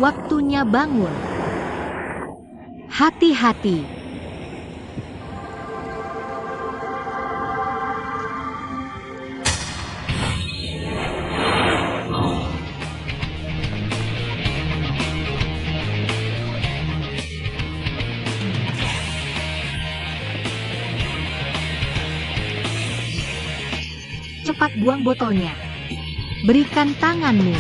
Waktunya bangun. Hati-hati. Cepat buang botolnya. Berikan tanganmu.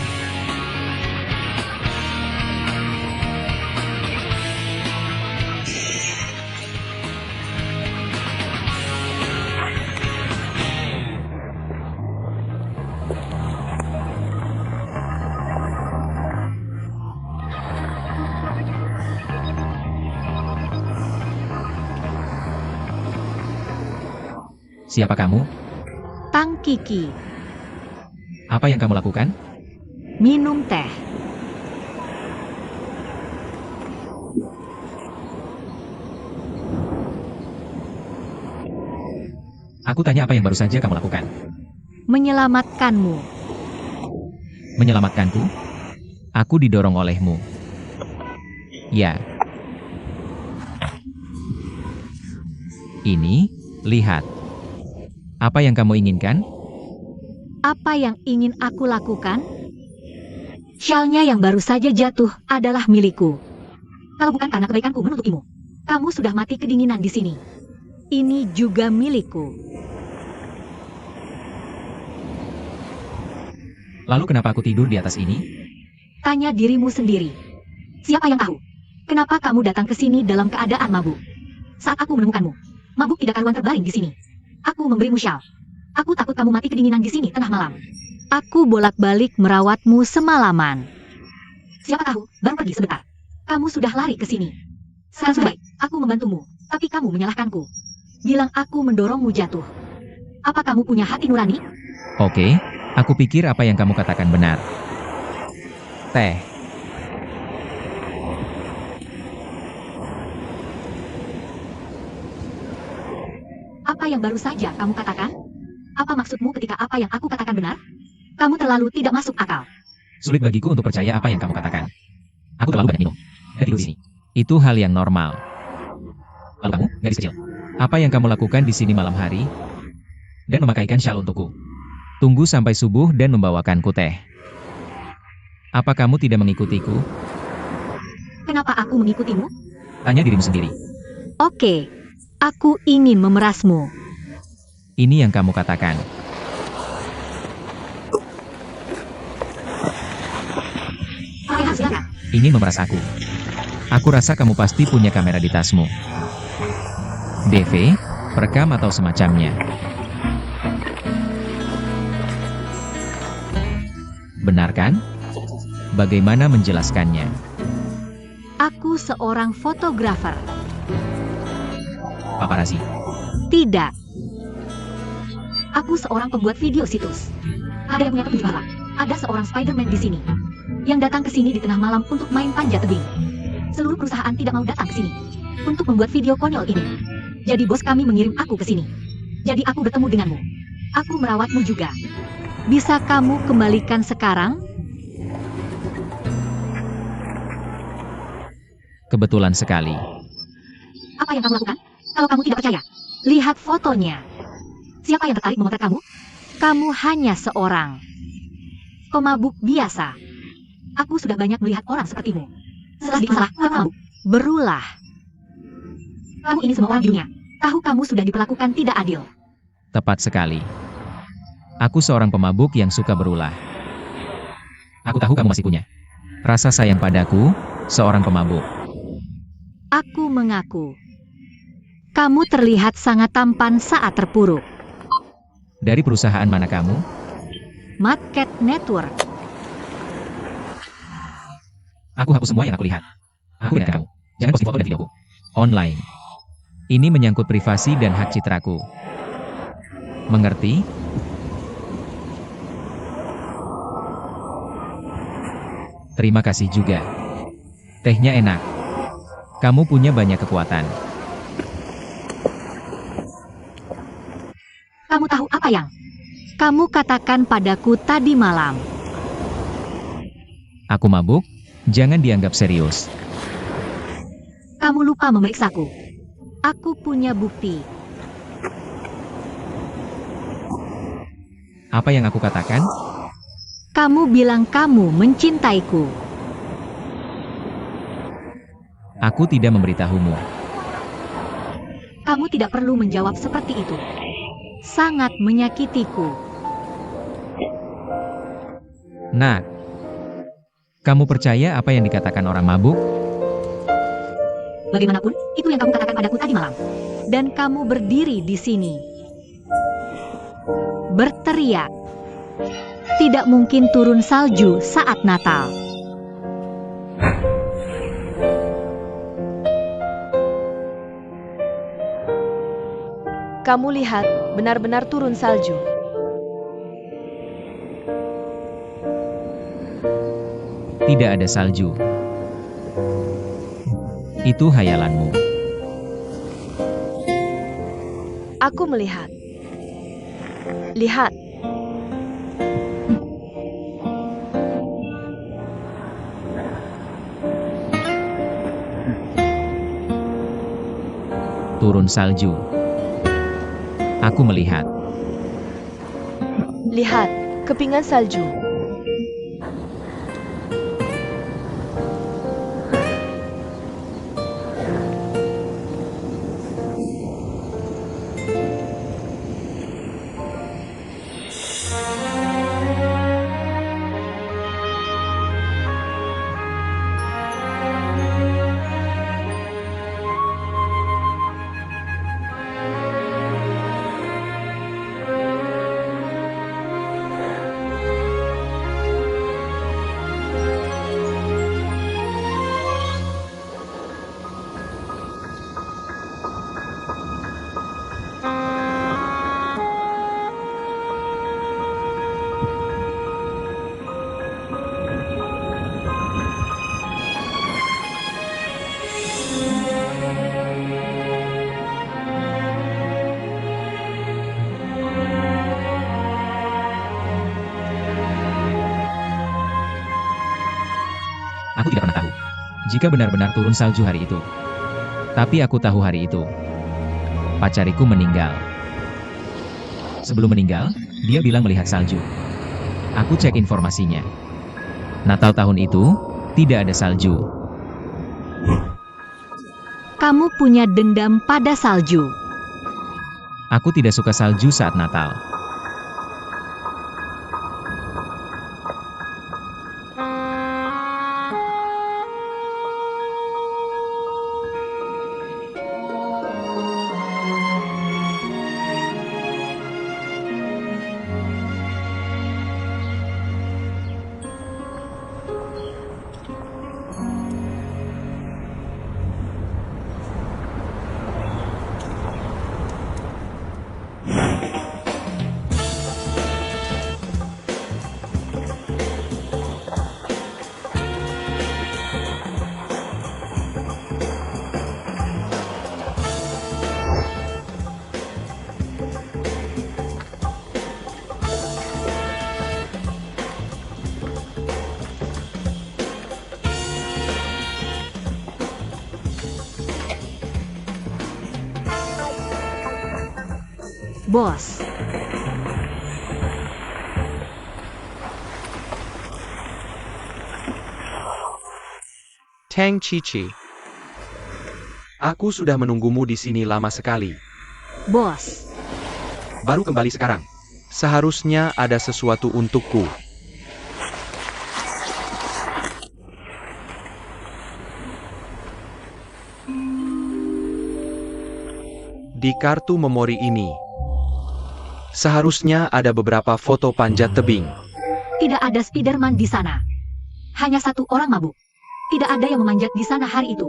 Siapa kamu? Tang Kiki. Apa yang kamu lakukan? Minum teh. Aku tanya apa yang baru saja kamu lakukan. Menyelamatkanmu. Menyelamatkanku? Aku didorong olehmu. Ya. Ini, lihat. Apa yang kamu inginkan? Apa yang ingin aku lakukan? Syalnya yang baru saja jatuh adalah milikku. Kalau bukan karena kebaikanku menutupimu, kamu sudah mati kedinginan di sini. Ini juga milikku. Lalu kenapa aku tidur di atas ini? Tanya dirimu sendiri. Siapa yang tahu? Kenapa kamu datang ke sini dalam keadaan mabuk? Saat aku menemukanmu, mabuk tidak karuan terbaring di sini. Aku memberimu syal. Aku takut kamu mati kedinginan di sini tengah malam. Aku bolak-balik merawatmu semalaman. Siapa tahu, baru pergi sebentar. Kamu sudah lari ke sini. Sekarang sudah baik, aku membantumu, tapi kamu menyalahkanku. Bilang aku mendorongmu jatuh. Apa kamu punya hati nurani? Oke, aku pikir apa yang kamu katakan benar. Teh. Apa yang baru saja kamu katakan? Apa maksudmu ketika apa yang aku katakan benar? Kamu terlalu tidak masuk akal. Sulit bagiku untuk percaya apa yang kamu katakan. Aku terlalu banyak minum. Dan tidur di sini. Itu hal yang normal. Lalu kamu, gadis kecil, apa yang kamu lakukan di sini malam hari? Dan memakaikan syal untukku. Tunggu sampai subuh dan membawakanku teh. Apa kamu tidak mengikutiku? Kenapa aku mengikutimu? Tanya dirimu sendiri. Oke, aku ingin memerasmu. Ini yang kamu katakan. Ingin memeras aku. Aku rasa kamu pasti punya kamera di tasmu. DV, perekam atau semacamnya. Benar kan? Bagaimana menjelaskannya? Aku seorang fotografer. Paparazzi. Tidak. Aku seorang pembuat video situs. Ada yang punya tebing balap. Ada seorang Spider-Man di sini. Yang datang ke sini di tengah malam untuk main panjat tebing. Seluruh perusahaan tidak mau datang ke sini untuk membuat video konyol ini. Jadi bos kami mengirim aku ke sini. Jadi aku bertemu denganmu. Aku merawatmu juga. Bisa kamu kembalikan sekarang? Kebetulan sekali. Apa yang kamu lakukan? Kalau kamu tidak percaya, lihat fotonya. Siapa yang tertarik memotret kamu? Kamu hanya seorang pemabuk biasa. Aku sudah banyak melihat orang sepertimu. Setelah dimasalah, kamu mabuk. Berulah. Kamu ini semua orang di dunia. Tahu kamu sudah diperlakukan tidak adil. Tepat sekali. Aku seorang pemabuk yang suka berulah. Aku tahu kamu masih punya rasa sayang padaku, seorang pemabuk. Aku mengaku. Kamu terlihat sangat tampan saat terpuruk. Dari perusahaan mana kamu? Market Network. Aku hapus semua yang aku lihat. Aku ingatkan kamu. Jangan posting foto dan videoku online. Ini menyangkut privasi dan hak citraku. Mengerti? Terima kasih juga. Tehnya enak. Kamu punya banyak kekuatan. Kamu tahu apa yang kamu katakan padaku tadi malam? Aku mabuk, Jangan dianggap serius. Kamu lupa memeriksaku. Aku punya bukti. Apa yang aku katakan? Kamu bilang kamu mencintaiku. Aku tidak memberitahumu. Kamu tidak perlu menjawab seperti itu. Sangat menyakitiku. Nak, kamu percaya apa yang dikatakan orang mabuk? Bagaimanapun, itu yang kamu katakan padaku tadi malam. Dan kamu berdiri di sini. Berteriak. Tidak mungkin turun salju saat Natal. Kamu lihat, benar-benar turun salju. Tidak ada salju. Itu hayalanmu. Aku melihat. Lihat. Turun salju. Aku melihat. Lihat, kepingan salju. Aku tidak pernah tahu jika benar-benar turun salju hari itu. Tapi aku tahu hari itu pacariku meninggal. Sebelum meninggal, dia bilang melihat salju. Aku cek informasinya. Natal tahun itu tidak ada salju. Kamu punya dendam pada salju. Aku tidak suka salju saat Natal. Bos. Tang Cici. Aku sudah menunggumu di sini lama sekali. Bos. Baru kembali sekarang. Seharusnya ada sesuatu untukku. Di kartu memori ini, seharusnya ada beberapa foto panjat tebing. Tidak ada Spiderman di sana. Hanya satu orang mabuk. Tidak ada yang memanjat di sana hari itu.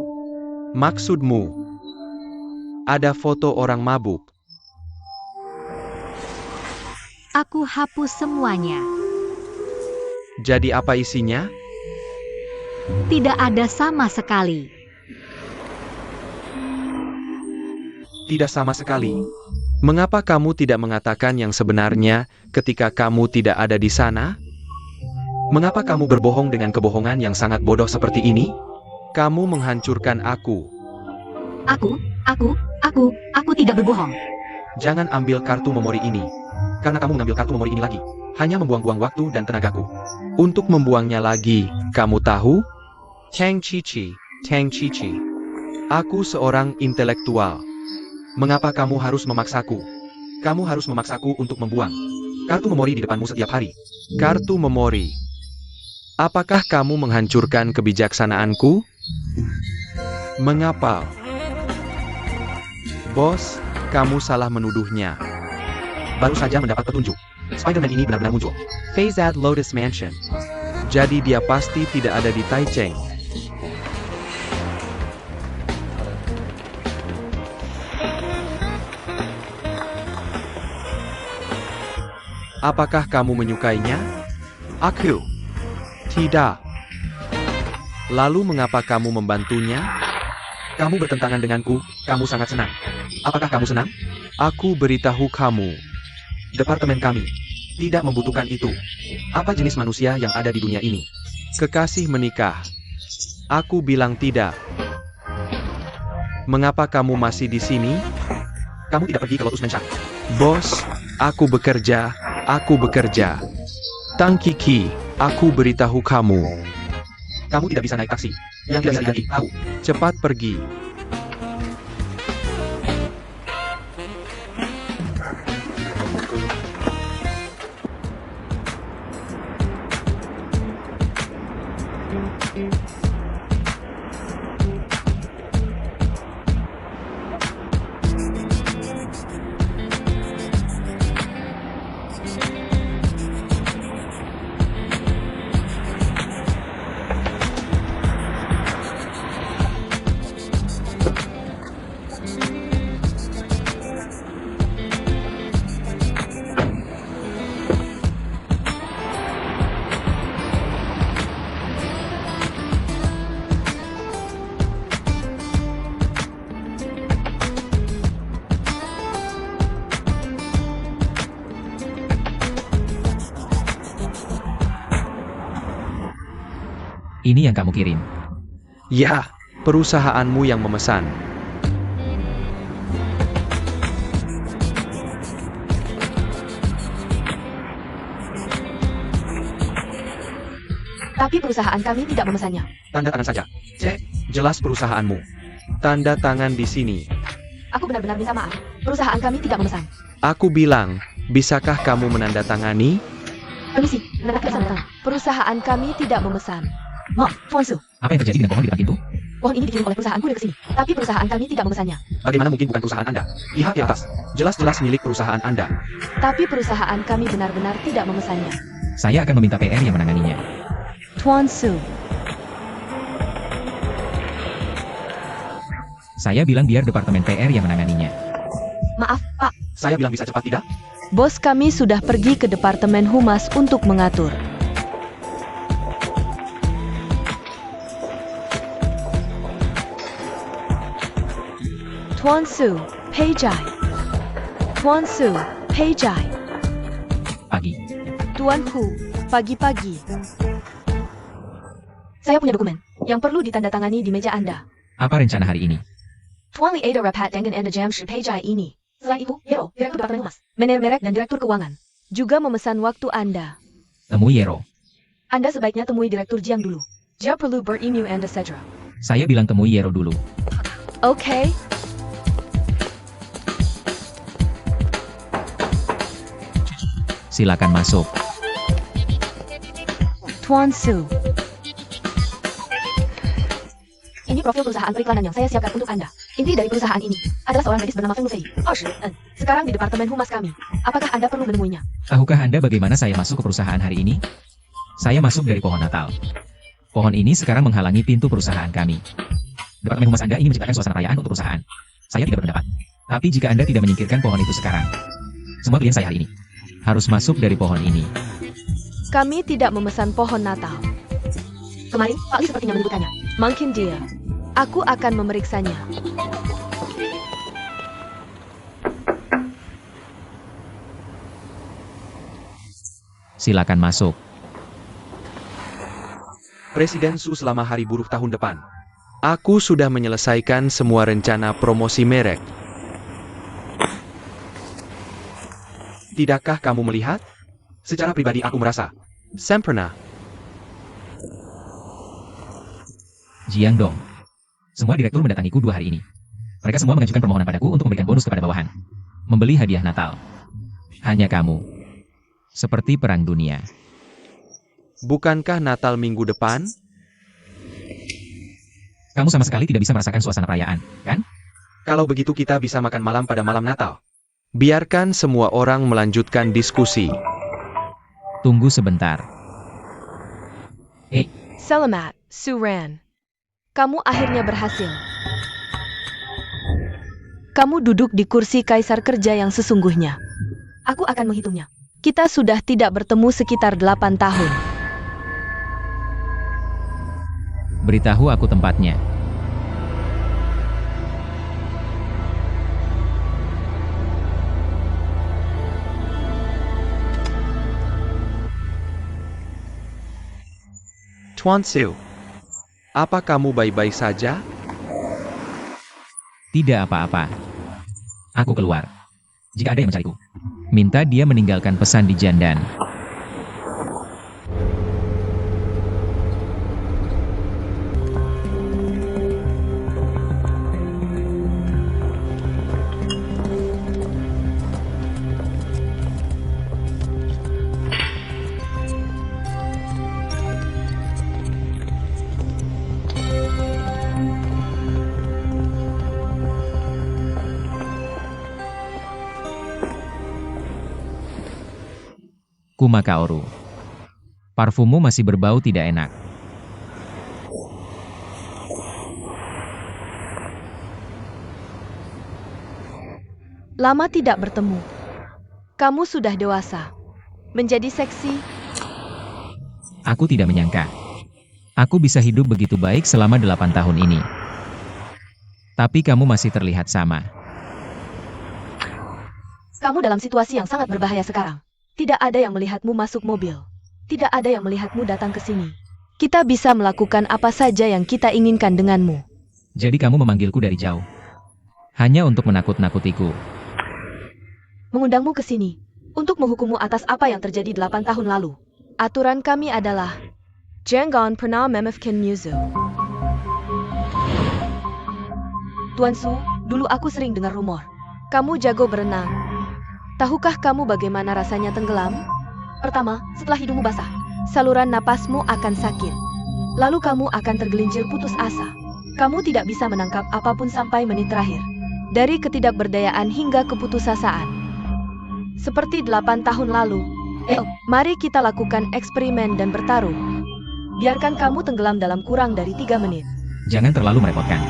Maksudmu, ada foto orang mabuk? Aku hapus semuanya. Jadi apa isinya? Tidak ada sama sekali. Tidak sama sekali. Mengapa kamu tidak mengatakan yang sebenarnya ketika kamu tidak ada di sana? Mengapa kamu berbohong dengan kebohongan yang sangat bodoh seperti ini? Kamu menghancurkan aku. Aku tidak berbohong. Jangan ambil kartu memori ini. Karena kamu mengambil kartu memori ini lagi, hanya membuang-buang waktu dan tenagaku. Untuk membuangnya lagi, kamu tahu? Tang Cici. Aku seorang intelektual. Mengapa kamu harus memaksaku? Kamu harus memaksaku untuk membuang kartu memori di depanmu setiap hari. Kartu memori. Apakah kamu menghancurkan kebijaksanaanku? Mengapa? Bos, kamu salah menuduhnya. Baru saja mendapat petunjuk. Spider-Man ini benar-benar muncul. Phasad Lotus Mansion. Jadi dia pasti tidak ada di Taichung. Apakah kamu menyukainya? Aku. Tidak. Lalu mengapa kamu membantunya? Kamu bertentangan denganku, kamu sangat senang. Apakah kamu senang? Aku beritahu kamu. Departemen kami tidak membutuhkan itu. Apa jenis manusia yang ada di dunia ini? Kekasih menikah. Aku bilang tidak. Mengapa kamu masih di sini? Kamu tidak pergi ke Lotus Mansion. Bos, aku bekerja. Tang Kiki, aku beritahu kamu. Kamu tidak bisa naik taksi. Yang tidak bisa diganti, tahu. Cepat pergi. Ini yang kamu kirim. Ya, perusahaanmu yang memesan. Tapi perusahaan kami tidak memesannya. Tanda tangan saja. Cek, jelas perusahaanmu. Tanda tangan di sini. Aku benar-benar minta maaf. Perusahaan kami tidak memesan. Aku bilang, bisakah kamu menandatangani? Permisi, menandatangani tanda tangan. Perusahaan kami tidak memesan. Tuan Su, Apa yang terjadi dengan pohon di depan pintu? Pohon ini dikirim oleh perusahaanku dari kesini. Tapi perusahaan kami tidak memesannya. Bagaimana mungkin bukan perusahaan Anda? Lihat di atas. Jelas-jelas milik perusahaan Anda. Tapi perusahaan kami benar-benar tidak memesannya. Saya akan meminta PR yang menanganinya. Tuan Su, Saya bilang biar departemen PR yang menanganinya. maaf Pak. Saya bilang bisa cepat tidak? Bos kami sudah pergi ke Departemen Humas untuk mengatur. Tuan Su, Peijai. Tuan Su, Peijai. Pagi. Tuan Hu, pagi-pagi. Saya punya dokumen yang perlu ditandatangani di meja Anda. Apa rencana hari ini? Tuan Li Ada Rapat dengan Anda Jam Shi Peijai ini. Selain itu, Yero, Direktur Departemen Humas, Manajer Merek dan Direktur Keuangan. Juga memesan waktu Anda. Temui Yero. Anda sebaiknya temui Direktur Jiang dulu. Dia perlu bertemu Anda segera. Saya bilang temui Yero dulu. Oke. Silakan masuk. Tuan Su. Ini profil perusahaan periklanan yang saya siapkan untuk Anda. Inti dari perusahaan ini adalah seorang gadis bernama Feng Fei, 20, sekarang di Departemen Humas kami. Apakah Anda perlu menemuinya? Tahukah Anda bagaimana saya masuk ke perusahaan hari ini? Saya masuk dari pohon Natal. Pohon ini sekarang menghalangi pintu perusahaan kami. Departemen Humas Anda ingin menciptakan suasana perayaan untuk perusahaan. Saya tidak berpendapat. Tapi jika Anda tidak menyingkirkan pohon itu sekarang, semua klien saya hari ini harus masuk dari pohon ini. Kami tidak memesan pohon Natal. kemarin Pak Li sepertinya menyebutkannya. Mungkin dia. Aku akan memeriksanya. Silakan masuk. Presiden Su selama hari buruh tahun depan. Aku sudah menyelesaikan semua rencana promosi merek. Tidakkah kamu melihat? Secara pribadi aku merasa sempurna. Jiang Dong. Semua direktur mendatangiku 2 hari ini. Mereka semua mengajukan permohonan padaku untuk memberikan bonus kepada bawahan. Membeli hadiah Natal. Hanya kamu. Seperti perang dunia. Bukankah Natal minggu depan? Kamu sama sekali tidak bisa merasakan suasana perayaan, kan? Kalau begitu kita bisa makan malam pada malam Natal. Biarkan semua orang melanjutkan diskusi. Tunggu sebentar. Selamat, Suran. Kamu akhirnya berhasil. Kamu duduk di kursi kaisar kerja yang sesungguhnya. Aku akan menghitungnya. Kita sudah tidak bertemu sekitar 8 tahun. Beritahu aku tempatnya. Tuan Siu, apa kamu baik-baik saja? Tidak apa-apa. Aku keluar. Jika ada yang mencariku, minta dia meninggalkan pesan di Jandan. Kumakaoru. Parfummu masih berbau tidak enak. Lama tidak bertemu. Kamu sudah dewasa. Menjadi seksi. Aku tidak menyangka. Aku bisa hidup begitu baik selama 8 tahun ini. Tapi kamu masih terlihat sama. Kamu dalam situasi yang sangat berbahaya sekarang. Tidak ada yang melihatmu masuk mobil. Tidak ada yang melihatmu datang ke sini. Kita bisa melakukan apa saja yang kita inginkan denganmu. Jadi kamu memanggilku dari jauh. Hanya untuk menakut-nakutiku. Mengundangmu ke sini. Untuk menghukummu atas apa yang terjadi 8 tahun lalu. Aturan kami adalah Jangan pernah memefkan musuh. Tuan Su, dulu aku sering dengar rumor. Kamu jago berenang. Tahukah kamu bagaimana rasanya tenggelam? Pertama, setelah hidungmu basah, saluran napasmu akan sakit. Lalu kamu akan tergelincir putus asa. Kamu tidak bisa menangkap apapun sampai menit terakhir. Dari ketidakberdayaan hingga keputusasaan. Seperti 8 tahun lalu. Mari kita lakukan eksperimen dan bertaruh. Biarkan kamu tenggelam dalam kurang dari 3 menit. Jangan terlalu merepotkan.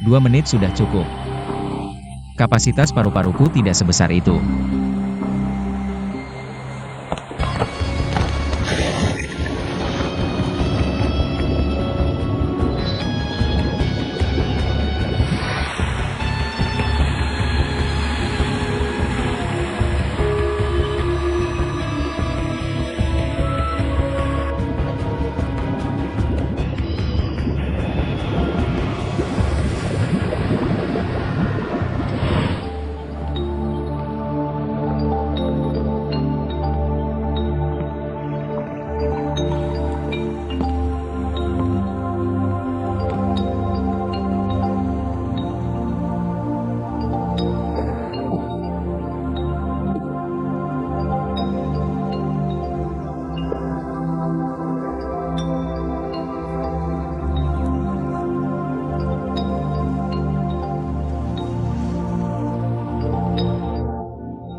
2 menit sudah cukup. Kapasitas paru-paruku tidak sebesar itu.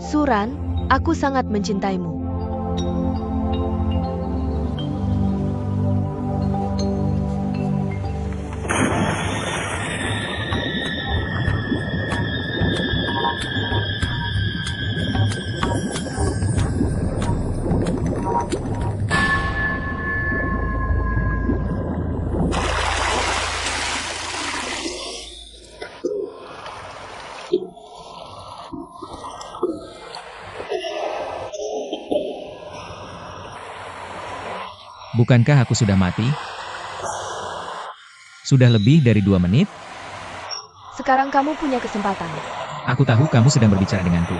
Suran, aku sangat mencintaimu. Bukankah aku sudah mati? Sudah lebih dari 2 menit? Sekarang kamu punya kesempatan. Aku tahu kamu sedang berbicara denganku.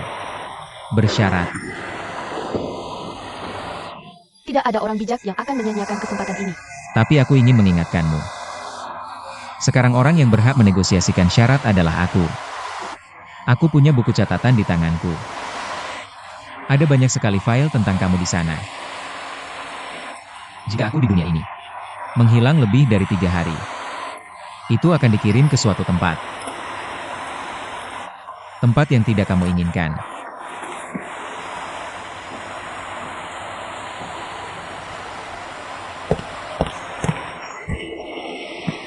Bersyarat. Tidak ada orang bijak yang akan menyanyiakan kesempatan ini. Tapi aku ingin mengingatkanmu. Sekarang orang yang berhak menegosiasikan syarat adalah aku. Aku punya buku catatan di tanganku. Ada banyak sekali file tentang kamu di sana. Jika aku di dunia ini menghilang lebih dari 3 hari, itu akan dikirim ke suatu tempat. Tempat yang tidak kamu inginkan.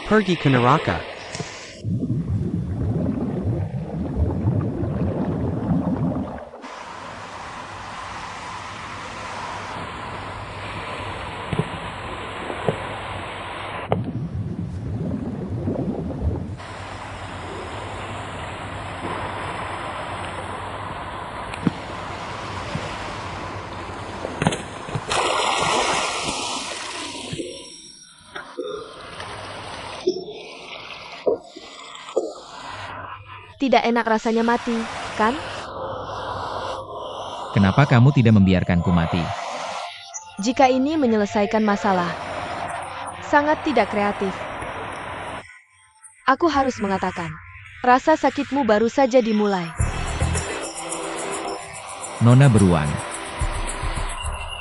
Pergi ke neraka. Tidak enak rasanya mati, kan? Kenapa kamu tidak membiarkanku mati? Jika ini menyelesaikan masalah, sangat tidak kreatif. Aku harus mengatakan, rasa sakitmu baru saja dimulai. Nona beruang.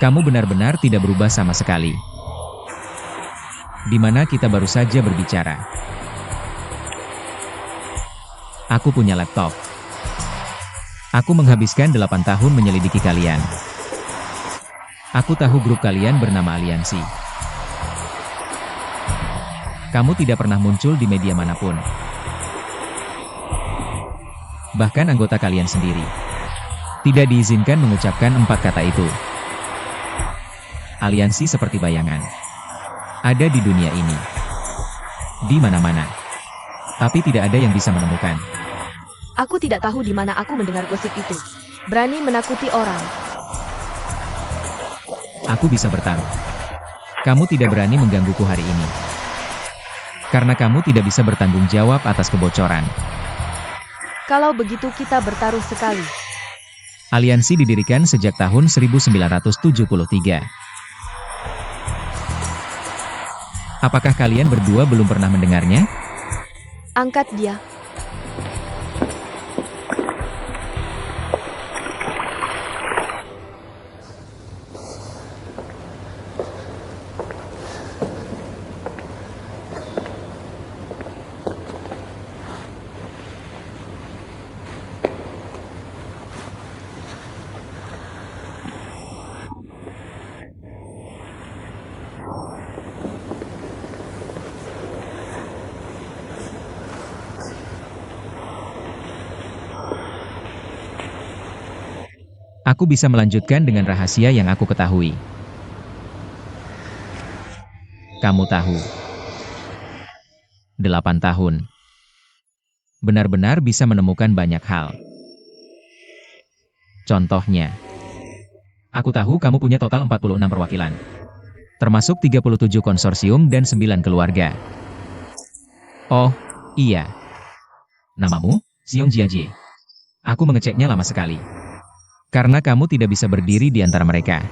Kamu benar-benar tidak berubah sama sekali. Di mana kita baru saja berbicara. Aku punya laptop. Aku menghabiskan 8 tahun menyelidiki kalian. Aku tahu grup kalian bernama Aliansi. Kamu tidak pernah muncul di media manapun. Bahkan anggota kalian sendiri tidak diizinkan mengucapkan 4 kata itu. Aliansi seperti bayangan. Ada di dunia ini. Di mana-mana. Tapi tidak ada yang bisa menemukan. Aku tidak tahu di mana aku mendengar gosip itu. Berani menakuti orang. Aku bisa bertaruh. Kamu tidak berani menggangguku hari ini. Karena kamu tidak bisa bertanggung jawab atas kebocoran. Kalau begitu kita bertaruh sekali. Aliansi didirikan sejak tahun 1973. Apakah kalian berdua belum pernah mendengarnya? Angkat dia. Aku bisa melanjutkan dengan rahasia yang aku ketahui. Kamu tahu. 8 tahun. Benar-benar bisa menemukan banyak hal. Contohnya. Aku tahu kamu punya total 46 perwakilan. Termasuk 37 konsorsium dan 9 keluarga. Oh, iya. Namamu, Xiong Jiajie. Aku mengeceknya lama sekali. Karena kamu tidak bisa berdiri di antara mereka.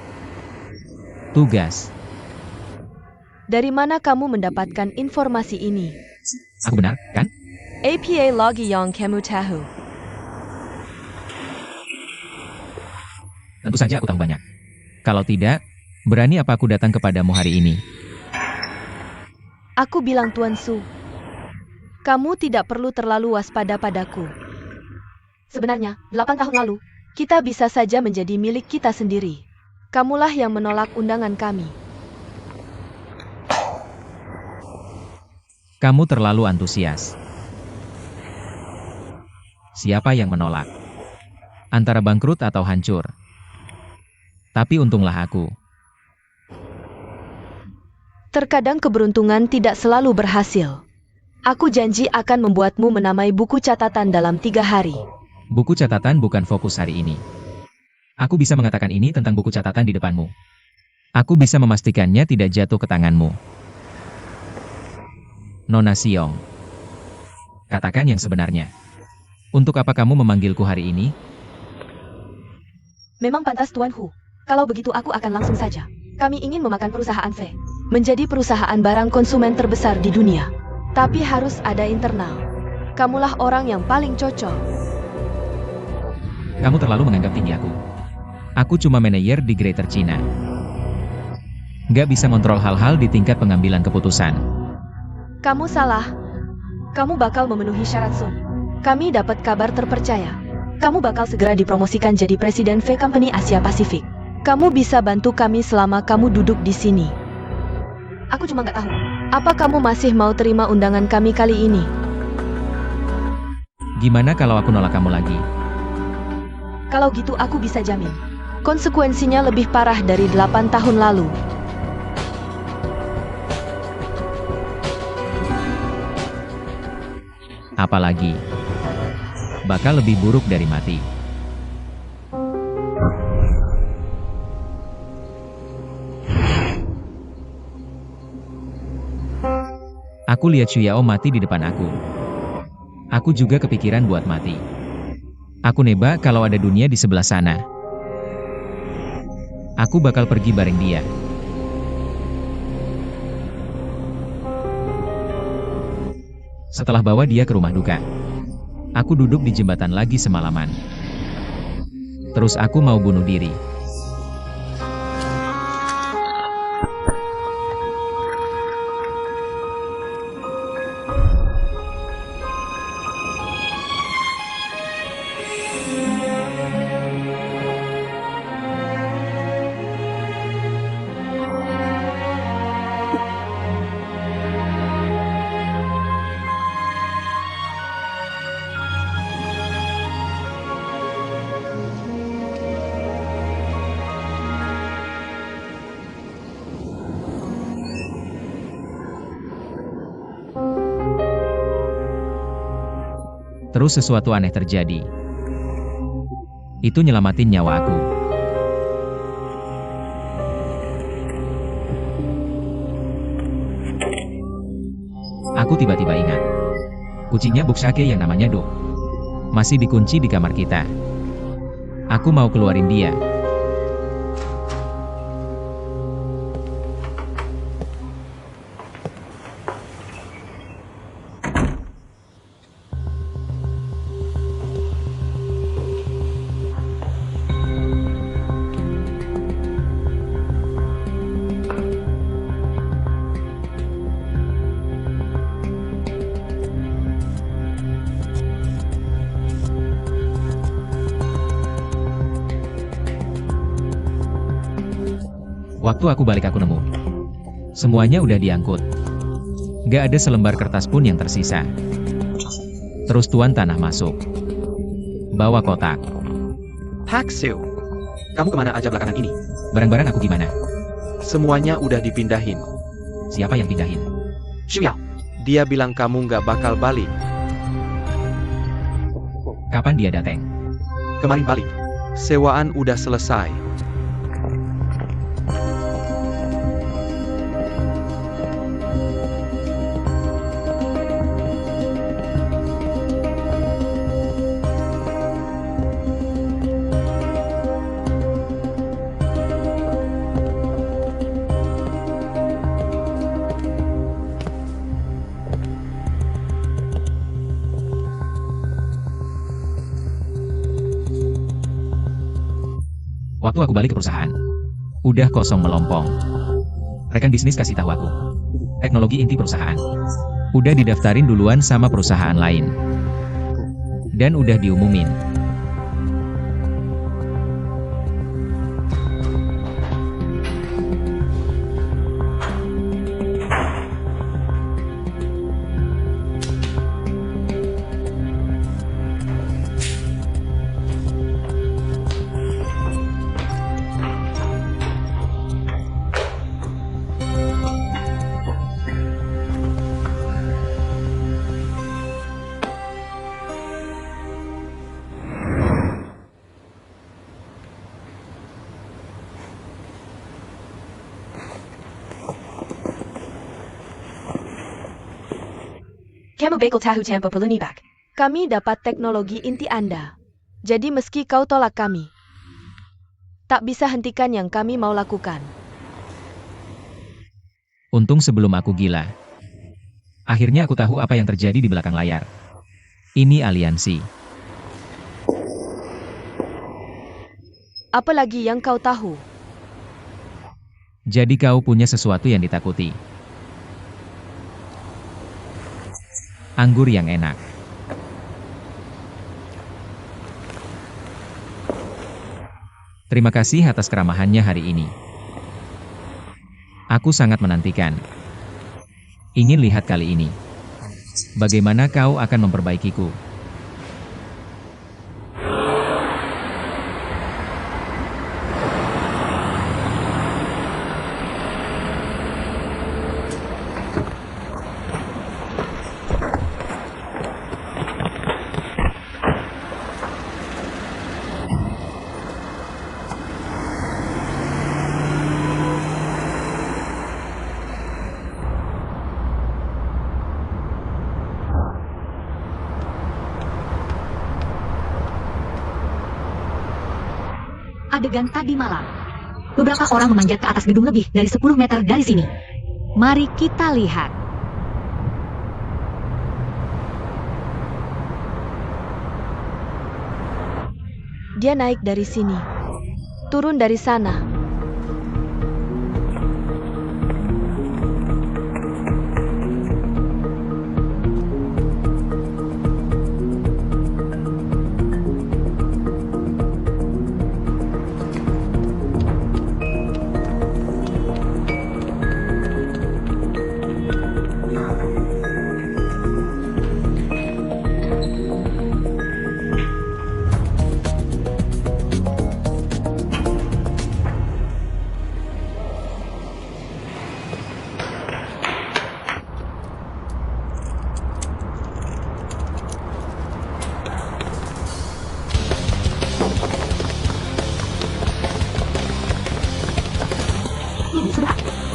Tugas. Dari mana kamu mendapatkan informasi ini? Aku benar, kan? APA Logi yang kamu tahu. Tentu saja aku tahu banyak. Kalau tidak, berani apa aku datang kepadamu hari ini? Aku bilang Tuan Su. Kamu tidak perlu terlalu waspada padaku. Sebenarnya, 8 tahun lalu, Kita bisa saja menjadi milik kita sendiri. Kamulah yang menolak undangan kami. Kamu terlalu antusias. Siapa yang menolak? Antara bangkrut atau hancur. Tapi untunglah aku. Terkadang keberuntungan tidak selalu berhasil. Aku janji akan membuatmu menamai buku catatan dalam 3 hari. Buku catatan bukan fokus hari ini. Aku bisa mengatakan ini tentang buku catatan di depanmu. Aku bisa memastikannya tidak jatuh ke tanganmu. Nona Siong. Katakan yang sebenarnya. Untuk apa kamu memanggilku hari ini? Memang pantas Tuan Hu. Kalau begitu aku akan langsung saja. Kami ingin memakan perusahaan V menjadi perusahaan barang konsumen terbesar di dunia. Tapi harus ada internal. Kamulah orang yang paling cocok. Kamu terlalu menganggap tinggi aku. Aku cuma manajer di Greater China. Nggak bisa kontrol hal-hal di tingkat pengambilan keputusan. Kamu salah. Kamu bakal memenuhi syarat Sun. Kami dapat kabar terpercaya. Kamu bakal segera dipromosikan jadi Presiden V Company Asia Pasifik. Kamu bisa bantu kami selama kamu duduk di sini. Aku cuma nggak tahu. Apa kamu masih mau terima undangan kami kali ini? Gimana kalau aku nolak kamu lagi? Kalau gitu aku bisa jamin. Konsekuensinya lebih parah dari 8 tahun lalu. Apalagi, bakal lebih buruk dari mati. Aku lihat Xuyao mati di depan aku. Aku juga kepikiran buat mati. Aku nebak kalau ada dunia di sebelah sana. Aku bakal pergi bareng dia. Setelah bawa dia ke rumah duka, aku duduk di jembatan lagi semalaman. Terus aku mau bunuh diri. Terus sesuatu aneh terjadi. Itu nyelamatin nyawa aku. Aku tiba-tiba ingat. Kucingnya Buksake yang namanya Do masih dikunci di kamar kita. Aku mau keluarin dia. Waktu aku balik aku nemu. Semuanya udah diangkut. Gak ada selembar kertas pun yang tersisa. Terus Tuan Tanah masuk. Bawa kotak. Pak Seo, kamu kemana aja belakangan ini? Barang-barang aku gimana? Semuanya udah dipindahin. Siapa yang pindahin? Xuyao, dia bilang kamu nggak bakal balik. Kapan dia datang? Kemarin balik. Sewaan udah selesai. Waktu aku balik ke perusahaan, udah kosong melompong. Rekan bisnis kasih tahu aku. Teknologi inti perusahaan udah didaftarin duluan sama perusahaan lain. Dan udah diumumin. Kamu bakal tahu tanpa perlu nibak. Kami dapat teknologi inti Anda. Jadi meski kau tolak kami, tak bisa hentikan yang kami mau lakukan. Untung sebelum aku gila. Akhirnya aku tahu apa yang terjadi di belakang layar. Ini aliansi. Apa lagi yang kau tahu? Jadi kau punya sesuatu yang ditakuti. Anggur yang enak. Terima kasih atas keramahannya hari ini. Aku sangat menantikan. Ingin lihat kali ini. Bagaimana kau akan memperbaikiku? Adegan tadi malam. Beberapa orang memanjat ke atas gedung lebih dari 10 meter dari sini. Mari kita lihat. Dia naik dari sini, turun dari sana.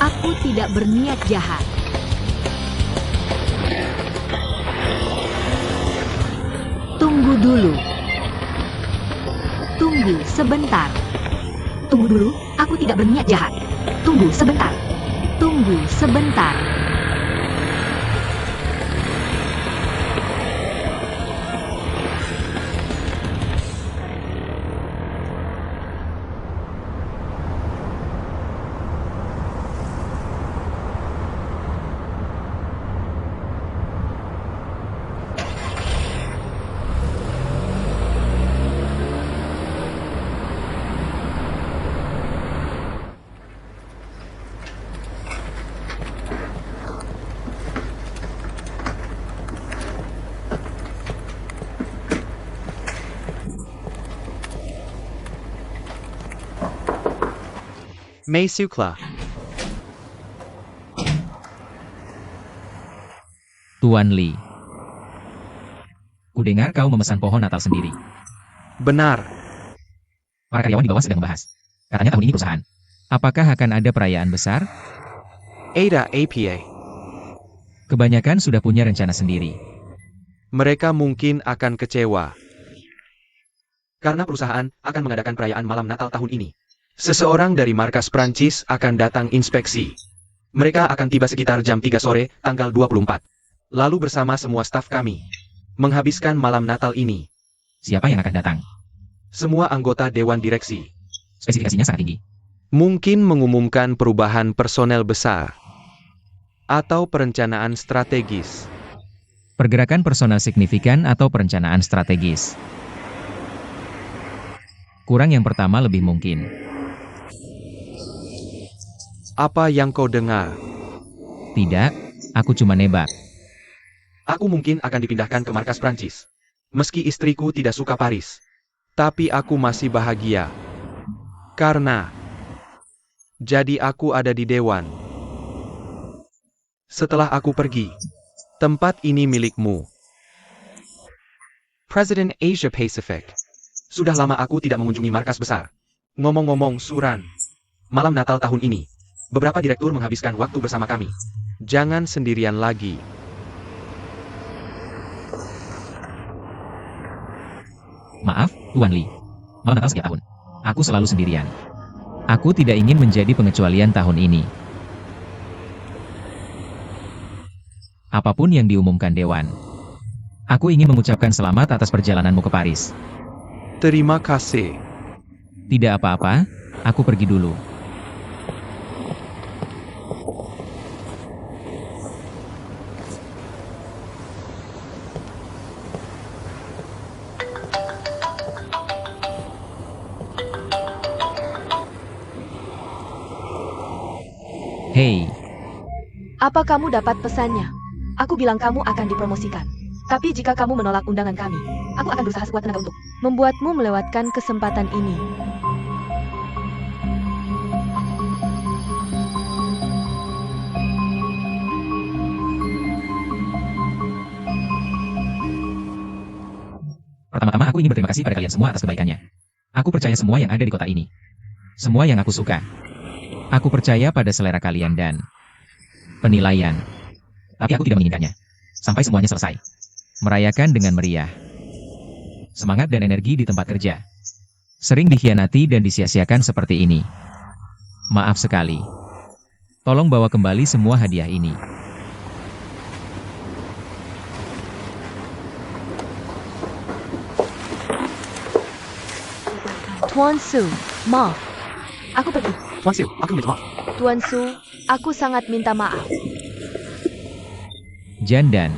Aku tidak berniat jahat. Tunggu dulu. Tunggu sebentar. Tunggu dulu, aku tidak berniat jahat. Tunggu sebentar. Tunggu sebentar. Mei Sukla. Tuan Lee. Kudengar kau memesan pohon Natal sendiri. Benar. Para karyawan di bawah sedang membahas. Katanya tahun ini perusahaan. Apakah akan ada perayaan besar? Ada APA. Kebanyakan sudah punya rencana sendiri. Mereka mungkin akan kecewa. Karena perusahaan akan mengadakan perayaan malam Natal tahun ini. Seseorang dari markas Prancis akan datang inspeksi. Mereka akan tiba sekitar jam 3 sore, tanggal 24. Lalu bersama semua staf kami menghabiskan malam Natal ini. Siapa yang akan datang? Semua anggota Dewan Direksi. Spesifikasinya sangat tinggi. Mungkin mengumumkan perubahan personel besar. Atau perencanaan strategis. Pergerakan personal signifikan atau perencanaan strategis. Kurang yang pertama lebih mungkin. Apa yang kau dengar? Tidak, aku cuma nebak. Aku mungkin akan dipindahkan ke markas Prancis. Meski istriku tidak suka Paris. Tapi aku masih bahagia. Karena jadi aku ada di Dewan. Setelah aku pergi, tempat ini milikmu. Presiden Asia Pacific. Sudah lama aku tidak mengunjungi markas besar. Ngomong-ngomong, Suran. Malam Natal tahun ini, beberapa direktur menghabiskan waktu bersama kami. Jangan sendirian lagi. Maaf, Tuan Li. Malam Natal setiap tahun. Aku selalu sendirian. Aku tidak ingin menjadi pengecualian tahun ini. Apapun yang diumumkan Dewan. Aku ingin mengucapkan selamat atas perjalananmu ke Paris. Terima kasih. Tidak apa-apa, aku pergi dulu. Hei, Apa kamu dapat pesannya? Aku bilang kamu akan dipromosikan. Tapi jika kamu menolak undangan kami, aku akan berusaha sekuat tenaga untuk membuatmu melewatkan kesempatan ini. pertama-tama aku ingin berterima kasih pada kalian semua atas kebaikannya. Aku percaya semua yang ada di kota ini. Semua yang aku suka. Aku percaya pada selera kalian dan penilaian. Tapi aku tidak menginginkannya. Sampai semuanya selesai. Merayakan dengan meriah. Semangat dan energi di tempat kerja. Sering dikhianati dan disia-siakan seperti ini. Maaf sekali. Tolong bawa kembali semua hadiah ini. Tuan Su, maaf. Aku pergi. Tuan Siu, aku minta maaf. Tuan Su, aku sangat minta maaf. Jandan.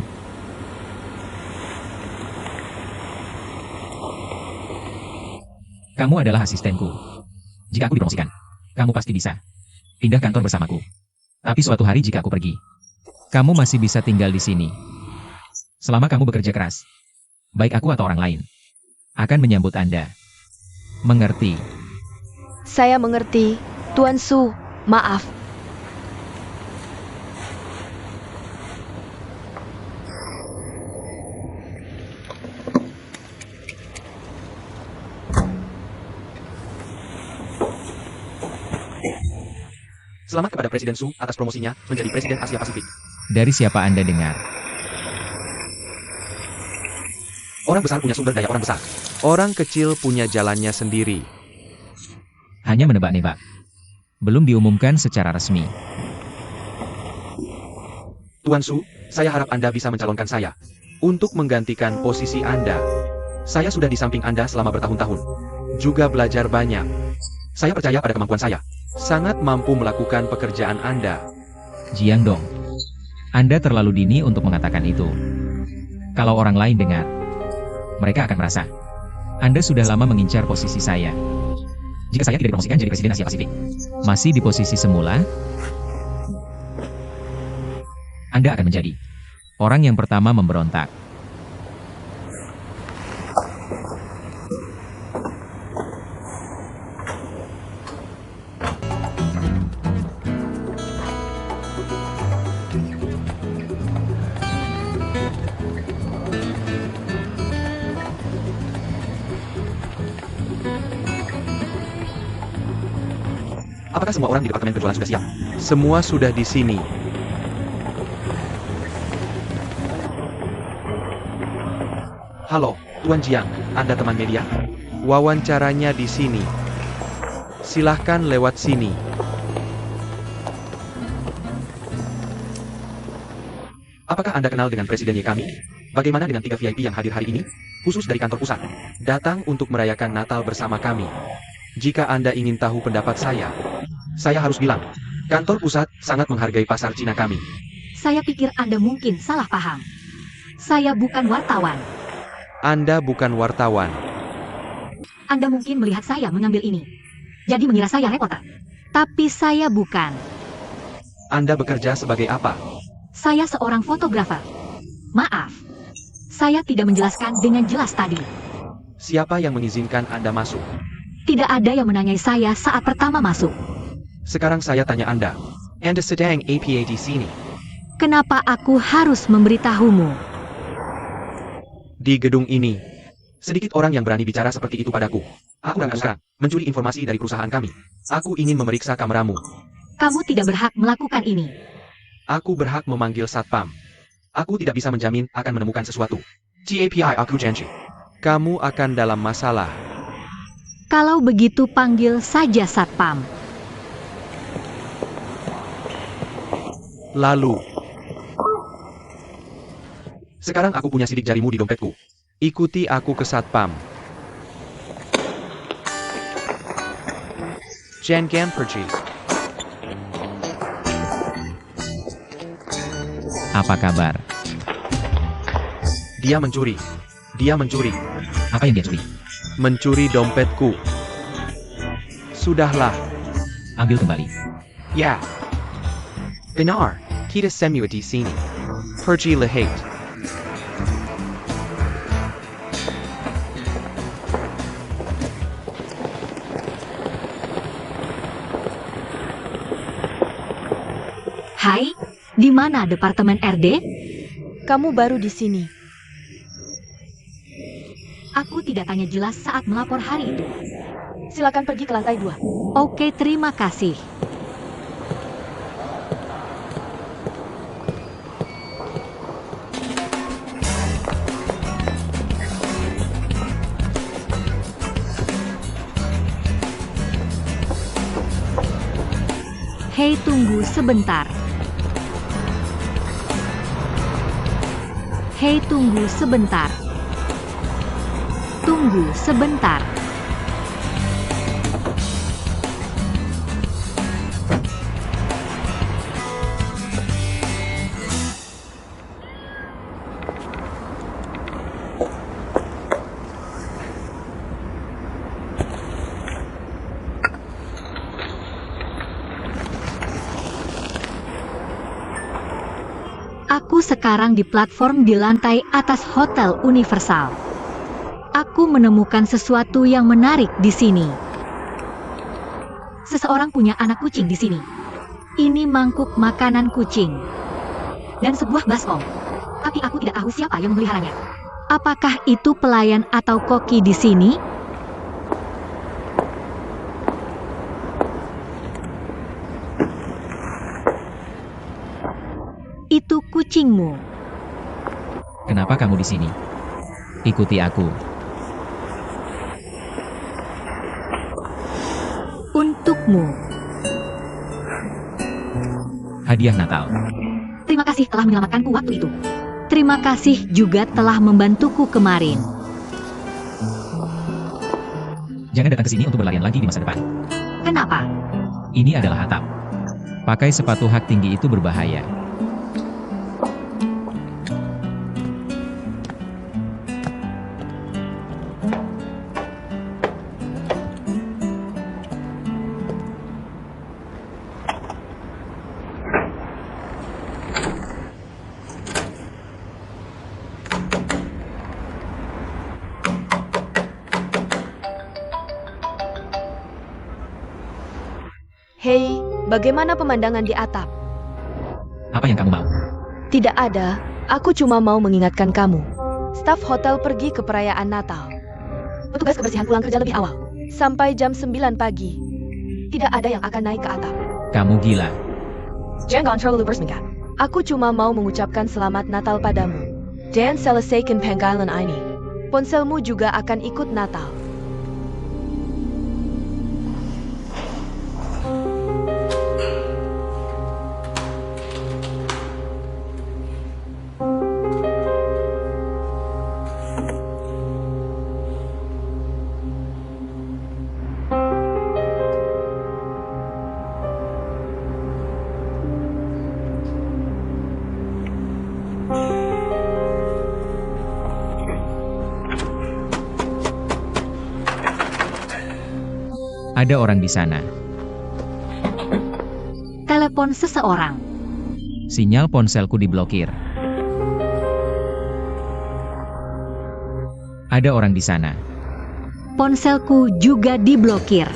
Kamu adalah asistenku. Jika aku dipromosikan, kamu pasti bisa pindah kantor bersamaku. Tapi suatu hari jika aku pergi, kamu masih bisa tinggal di sini. Selama kamu bekerja keras, baik aku atau orang lain, akan menyambut Anda. Mengerti? Saya mengerti, Tuan Su, maaf. Selamat kepada Presiden Su atas promosinya menjadi Presiden Asia Pasifik. Dari siapa Anda dengar? Orang besar punya sumber daya orang besar. Orang kecil punya jalannya sendiri. Hanya menebak-nebak. Belum diumumkan secara resmi. Tuan Su, saya harap Anda bisa mencalonkan saya untuk menggantikan posisi Anda. Saya sudah di samping Anda selama bertahun-tahun. Juga belajar banyak. Saya percaya pada kemampuan saya. Sangat mampu melakukan pekerjaan Anda. Jiang Dong. Anda terlalu dini untuk mengatakan itu. Kalau orang lain dengar, mereka akan merasa Anda sudah lama mengincar posisi saya. Jika saya tidak dipromosikan jadi Presiden Asia Pasifik, masih di posisi semula, Anda akan menjadi orang yang pertama memberontak. Apakah semua orang di departemen penjualan sudah siap? Semua sudah di sini. Halo, Tuan Jiang, Anda teman media? Wawancaranya di sini. Silahkan lewat sini. Apakah Anda kenal dengan Presiden kami? Bagaimana dengan 3 VIP yang hadir hari ini? Khusus dari kantor pusat. Datang untuk merayakan Natal bersama kami. Jika Anda ingin tahu pendapat saya harus bilang, kantor pusat sangat menghargai pasar Cina kami. Saya pikir Anda mungkin salah paham. Saya bukan wartawan. Anda bukan wartawan. Anda mungkin melihat saya mengambil ini. Jadi mengira saya reporter. Tapi saya bukan. Anda bekerja sebagai apa? Saya seorang fotografer. Maaf. Saya tidak menjelaskan dengan jelas tadi. Siapa yang mengizinkan Anda masuk? Tidak ada yang menanyai saya saat pertama masuk. Sekarang saya tanya Anda. Anda sedang apa di sini? Kenapa aku harus memberitahumu? Di gedung ini. Sedikit orang yang berani bicara seperti itu padaku. Aku sekarang mencuri informasi dari perusahaan kami. Aku ingin memeriksa kameramu. Kamu tidak berhak melakukan ini. Aku berhak memanggil satpam. Aku tidak bisa menjamin akan menemukan sesuatu. TAPI aku janji. Kamu akan dalam masalah. Kalau begitu panggil saja Satpam. Lalu. Sekarang aku punya sidik jarimu di dompetku. Ikuti aku ke Satpam. Jangan pergi. Apa kabar? Dia mencuri. Dia mencuri. Apa yang dia curi? Mencuri dompetku. Sudahlah. Ambil kembali. Ya. Benar. Kita semua di sini. Pergi lihat. Hai, di mana Departemen RD? Kamu baru di sini. Aku tidak tanya jelas saat melapor hari itu. Silakan pergi ke lantai 2. Oke, terima kasih. Hei, tunggu sebentar. Hei, tunggu sebentar. Tunggu sebentar. Aku sekarang di platform di lantai atas Hotel Universal. Aku menemukan sesuatu yang menarik di sini. Seseorang punya anak kucing di sini. Ini mangkuk makanan kucing. Dan sebuah baskom. Tapi aku tidak tahu siapa yang memeliharanya. Apakah itu pelayan atau koki di sini? Itu kucingmu. Kenapa kamu di sini? Ikuti aku. Untukmu. Hadiah Natal. Terima kasih telah menyelamatkanku waktu itu. Terima kasih juga telah membantuku kemarin. Jangan datang ke sini untuk berlarian lagi di masa depan. Kenapa? Ini adalah atap. Pakai sepatu hak tinggi itu berbahaya. Hei, bagaimana pemandangan di atap? Apa yang kamu mau? Tidak ada, aku cuma mau mengingatkan kamu. Staf hotel pergi ke perayaan Natal. Petugas kebersihan pulang kerja lebih awal. Sampai jam 9 pagi. Tidak ada yang akan naik ke atap. Kamu gila. Jangan terlalu bersemangat. Aku cuma mau mengucapkan selamat Natal padamu. Dan selesaikan panggilan ini. Ponselmu juga akan ikut Natal. Ada orang di sana. Telepon seseorang. Sinyal ponselku diblokir. Ada orang di sana. Ponselku juga diblokir.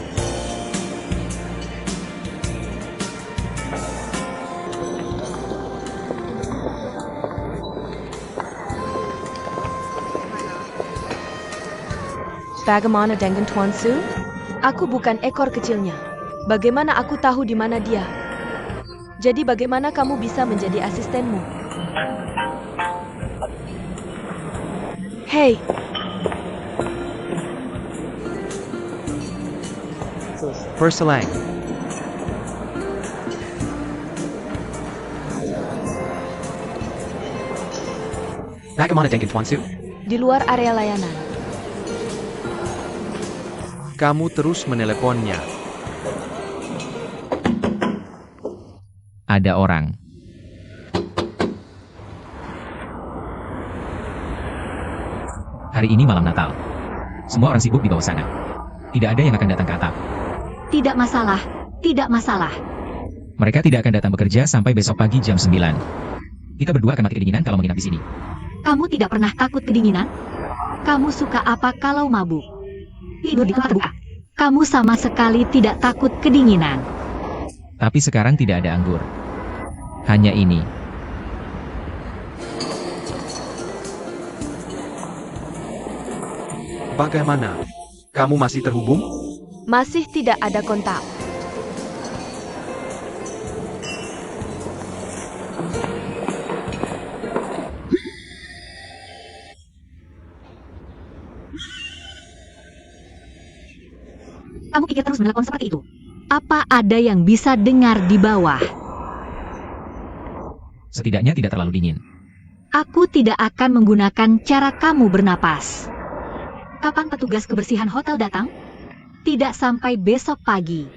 Bagaimana dengan Tuan Su? Aku bukan ekor kecilnya. Bagaimana aku tahu di mana dia? Jadi bagaimana kamu bisa menjadi asistenmu? Hei, Perselang. Bagaimana dengan Tuan Su? Di luar area layanan. Kamu terus meneleponnya. Ada orang. Hari ini malam Natal. Semua orang sibuk di bawah sana. Tidak ada yang akan datang ke atap. Tidak masalah, tidak masalah. Mereka tidak akan datang bekerja sampai besok pagi jam 9. Kita berdua akan mati kedinginan kalau menginap di sini. Kamu tidak pernah takut kedinginan? Kamu suka apa kalau mabuk? Tidur di tempat terbuka. Kamu sama sekali tidak takut kedinginan. Tapi sekarang tidak ada anggur. Hanya ini. Bagaimana? Kamu masih terhubung? Masih tidak ada kontak. Kamu pikir terus menelpon seperti itu? Apa ada yang bisa dengar di bawah? Setidaknya tidak terlalu dingin. Aku tidak akan menggunakan cara kamu bernapas. Kapan petugas kebersihan hotel datang? Tidak sampai besok pagi.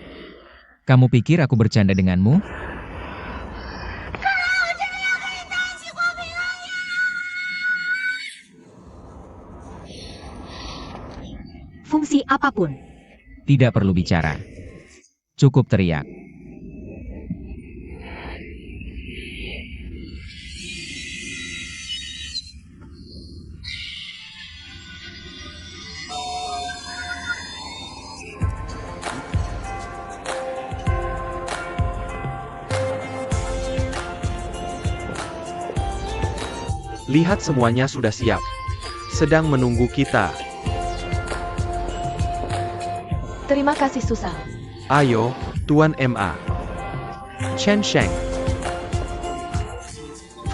Kamu pikir aku bercanda denganmu? Fungsi apapun. Tidak perlu bicara. Cukup teriak. Lihat semuanya sudah siap. Sedang menunggu kita. Terima kasih Susan. Ayo, Tuan MA. Chen Sheng.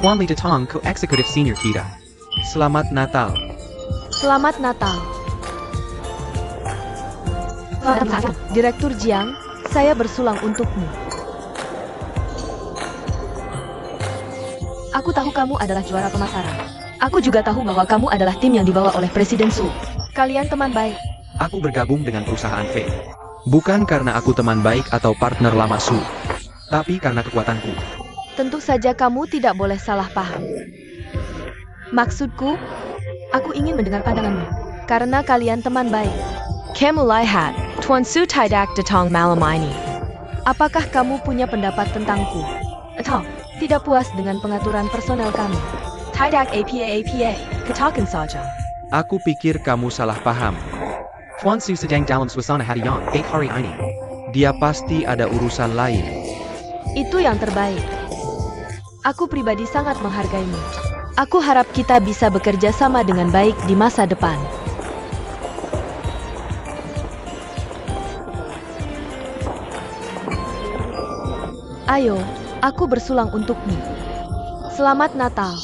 Tuan Li Datang ke eksekutif senior kita. Selamat Natal. Selamat Natal. Direktur Jiang, saya bersulang untukmu. Aku tahu kamu adalah juara pemasaran. Aku juga tahu bahwa kamu adalah tim yang dibawa oleh Presiden Su. Kalian teman baik. Aku bergabung dengan perusahaan V. Bukan karena aku teman baik atau partner lama Su, tapi karena kekuatanku. Tentu saja kamu tidak boleh salah paham. Maksudku, aku ingin mendengar pandanganmu. Karena kalian teman baik. Kamu lihat, Tuan Su tidak datang malam ini. Apakah kamu punya pendapat tentangku? Atau tidak puas dengan pengaturan personel kami? Tidak apa, katakan saja. Aku pikir kamu salah paham. Tuan Su sedang dalam suasana hati yang baik hari ini. Dia pasti ada urusan lain. Itu yang terbaik. Aku pribadi sangat menghargaimu. Aku harap kita bisa bekerja sama dengan baik di masa depan. Ayo, aku bersulang untukmu. Selamat Natal.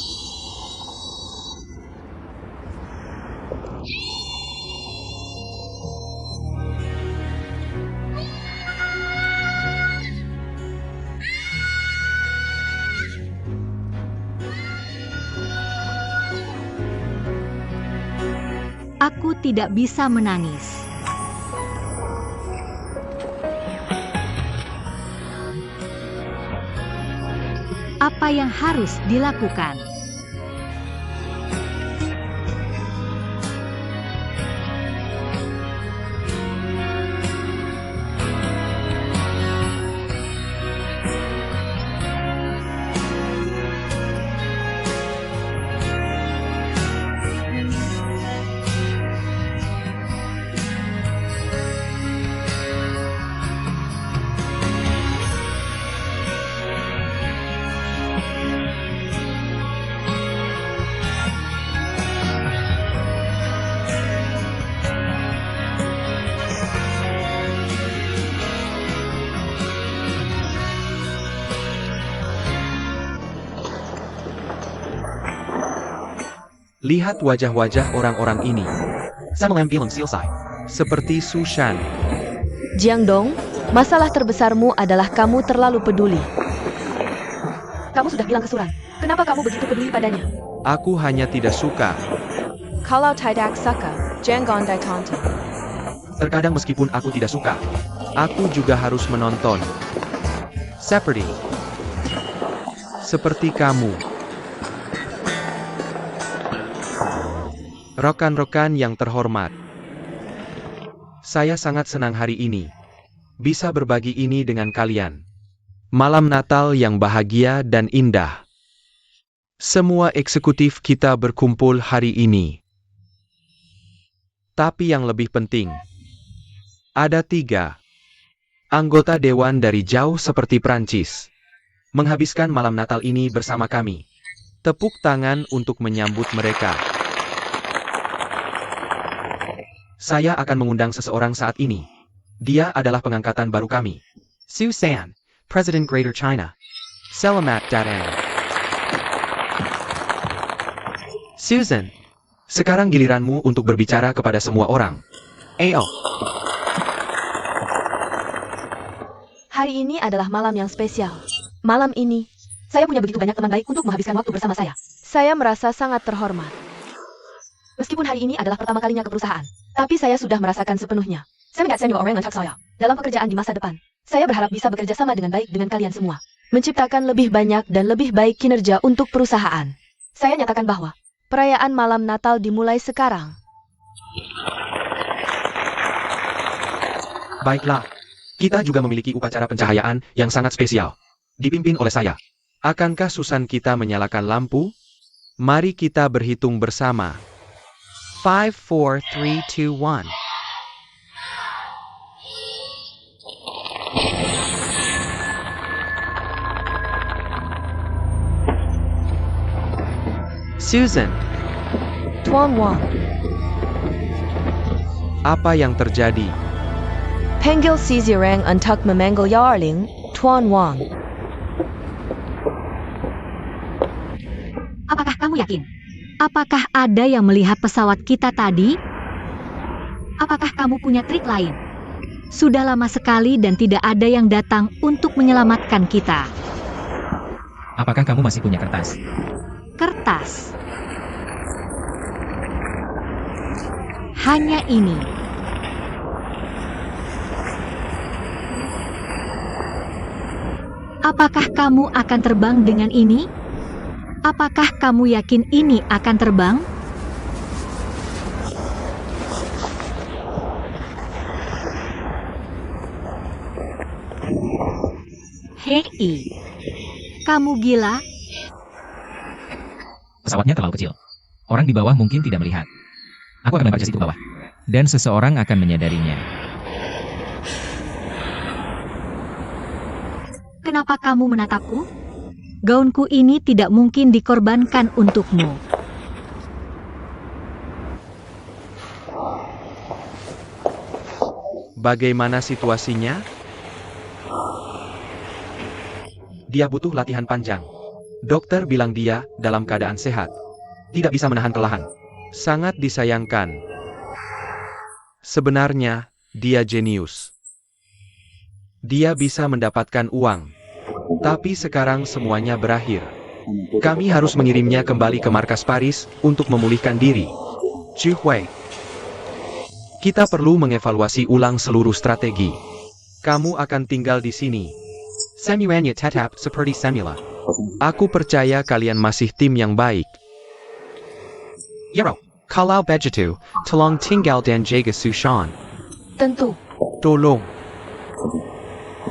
Aku tidak bisa menangis. Apa yang harus dilakukan? Lihat wajah-wajah orang-orang ini. Semalam film selesai. Seperti Sushan. Jiangdong, masalah terbesarmu adalah kamu terlalu peduli. Kamu sudah bilang ke Suran. Kenapa kamu begitu peduli padanya? Aku hanya tidak suka. Kalau tidak suka, jangan ditonton. Terkadang meskipun aku tidak suka, aku juga harus menonton. Seperti kamu. Rekan-rekan yang terhormat. Saya sangat senang hari ini bisa berbagi ini dengan kalian. Malam Natal yang bahagia dan indah. Semua eksekutif kita berkumpul hari ini. Tapi yang lebih penting, ada 3 anggota dewan dari jauh seperti Prancis menghabiskan malam Natal ini bersama kami. Tepuk tangan untuk menyambut mereka. Saya akan mengundang seseorang saat ini. Dia adalah pengangkatan baru kami. Susan, President Greater China. Selamat datang. Susan, sekarang giliranmu untuk berbicara kepada semua orang. Ayo. Hari ini adalah malam yang spesial. Malam ini, Saya punya begitu banyak teman baik untuk menghabiskan waktu bersama saya. saya merasa sangat terhormat. Meskipun hari ini adalah pertama kalinya ke perusahaan, tapi saya sudah merasakan sepenuhnya. Saya nggak senior orang untuk saya. Dalam pekerjaan di masa depan, saya berharap bisa bekerja sama dengan baik dengan kalian semua. Menciptakan lebih banyak dan lebih baik kinerja untuk perusahaan. Saya nyatakan bahwa Perayaan malam Natal dimulai sekarang. Baiklah, kita juga memiliki upacara pencahayaan yang sangat spesial, dipimpin oleh saya. Akankah Susan kita menyalakan lampu? Mari kita berhitung bersama. 5, 4, 3, 2, 1. Susan, Tuan Wang, Apa yang terjadi? panggil si Zirang untuk memanggil Yarling, Tuan Wang. apakah kamu yakin? Apakah ada yang melihat pesawat kita tadi? Apakah kamu punya trik lain? Sudah lama sekali dan tidak ada yang datang untuk menyelamatkan kita. Apakah kamu masih punya kertas? Kertas. Hanya ini. Apakah kamu akan terbang dengan ini? Apakah kamu yakin ini akan terbang? Hei, kamu gila? Pesawatnya terlalu kecil. Orang di bawah mungkin tidak melihat. Aku akan lempar jas itu ke bawah. Dan seseorang akan menyadarinya. Kenapa kamu menatapku? Gaunku ini tidak mungkin dikorbankan untukmu. Bagaimana situasinya? Dia butuh latihan panjang. Dokter bilang dia dalam keadaan sehat. Tidak bisa menahan kelelahan. Sangat disayangkan. Sebenarnya, dia jenius. Dia bisa mendapatkan uang. Tapi sekarang semuanya berakhir. Kami harus mengirimnya kembali ke markas Paris untuk memulihkan diri. Zhu Hui. Kita perlu mengevaluasi ulang seluruh strategi. Kamu akan tinggal di sini. Semuanya tetap seperti semula. Aku percaya kalian masih tim yang baik. Yero, kalau begitu, tolong tinggal dan jaga Susan. Tentu. Tolong.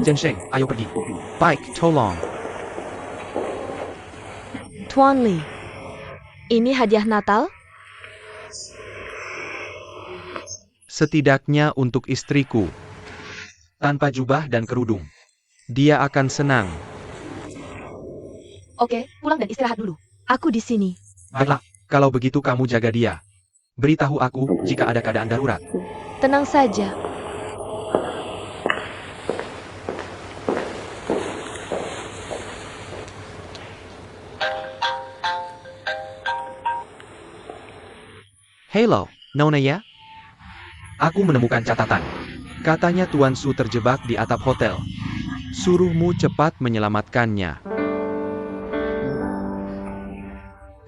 Zhensheng, ayo pergi. Baik, tolong. Tuan Li. Ini hadiah Natal? Setidaknya untuk istriku. Tanpa jubah dan kerudung. Dia akan senang. Oke, pulang dan istirahat dulu. Aku di sini. Baiklah, kalau begitu kamu jaga dia. Beritahu aku jika ada keadaan darurat. Tenang saja. Hello, Nona ya? Aku menemukan catatan. Katanya Tuan Su terjebak di atap hotel. Suruhmu cepat menyelamatkannya.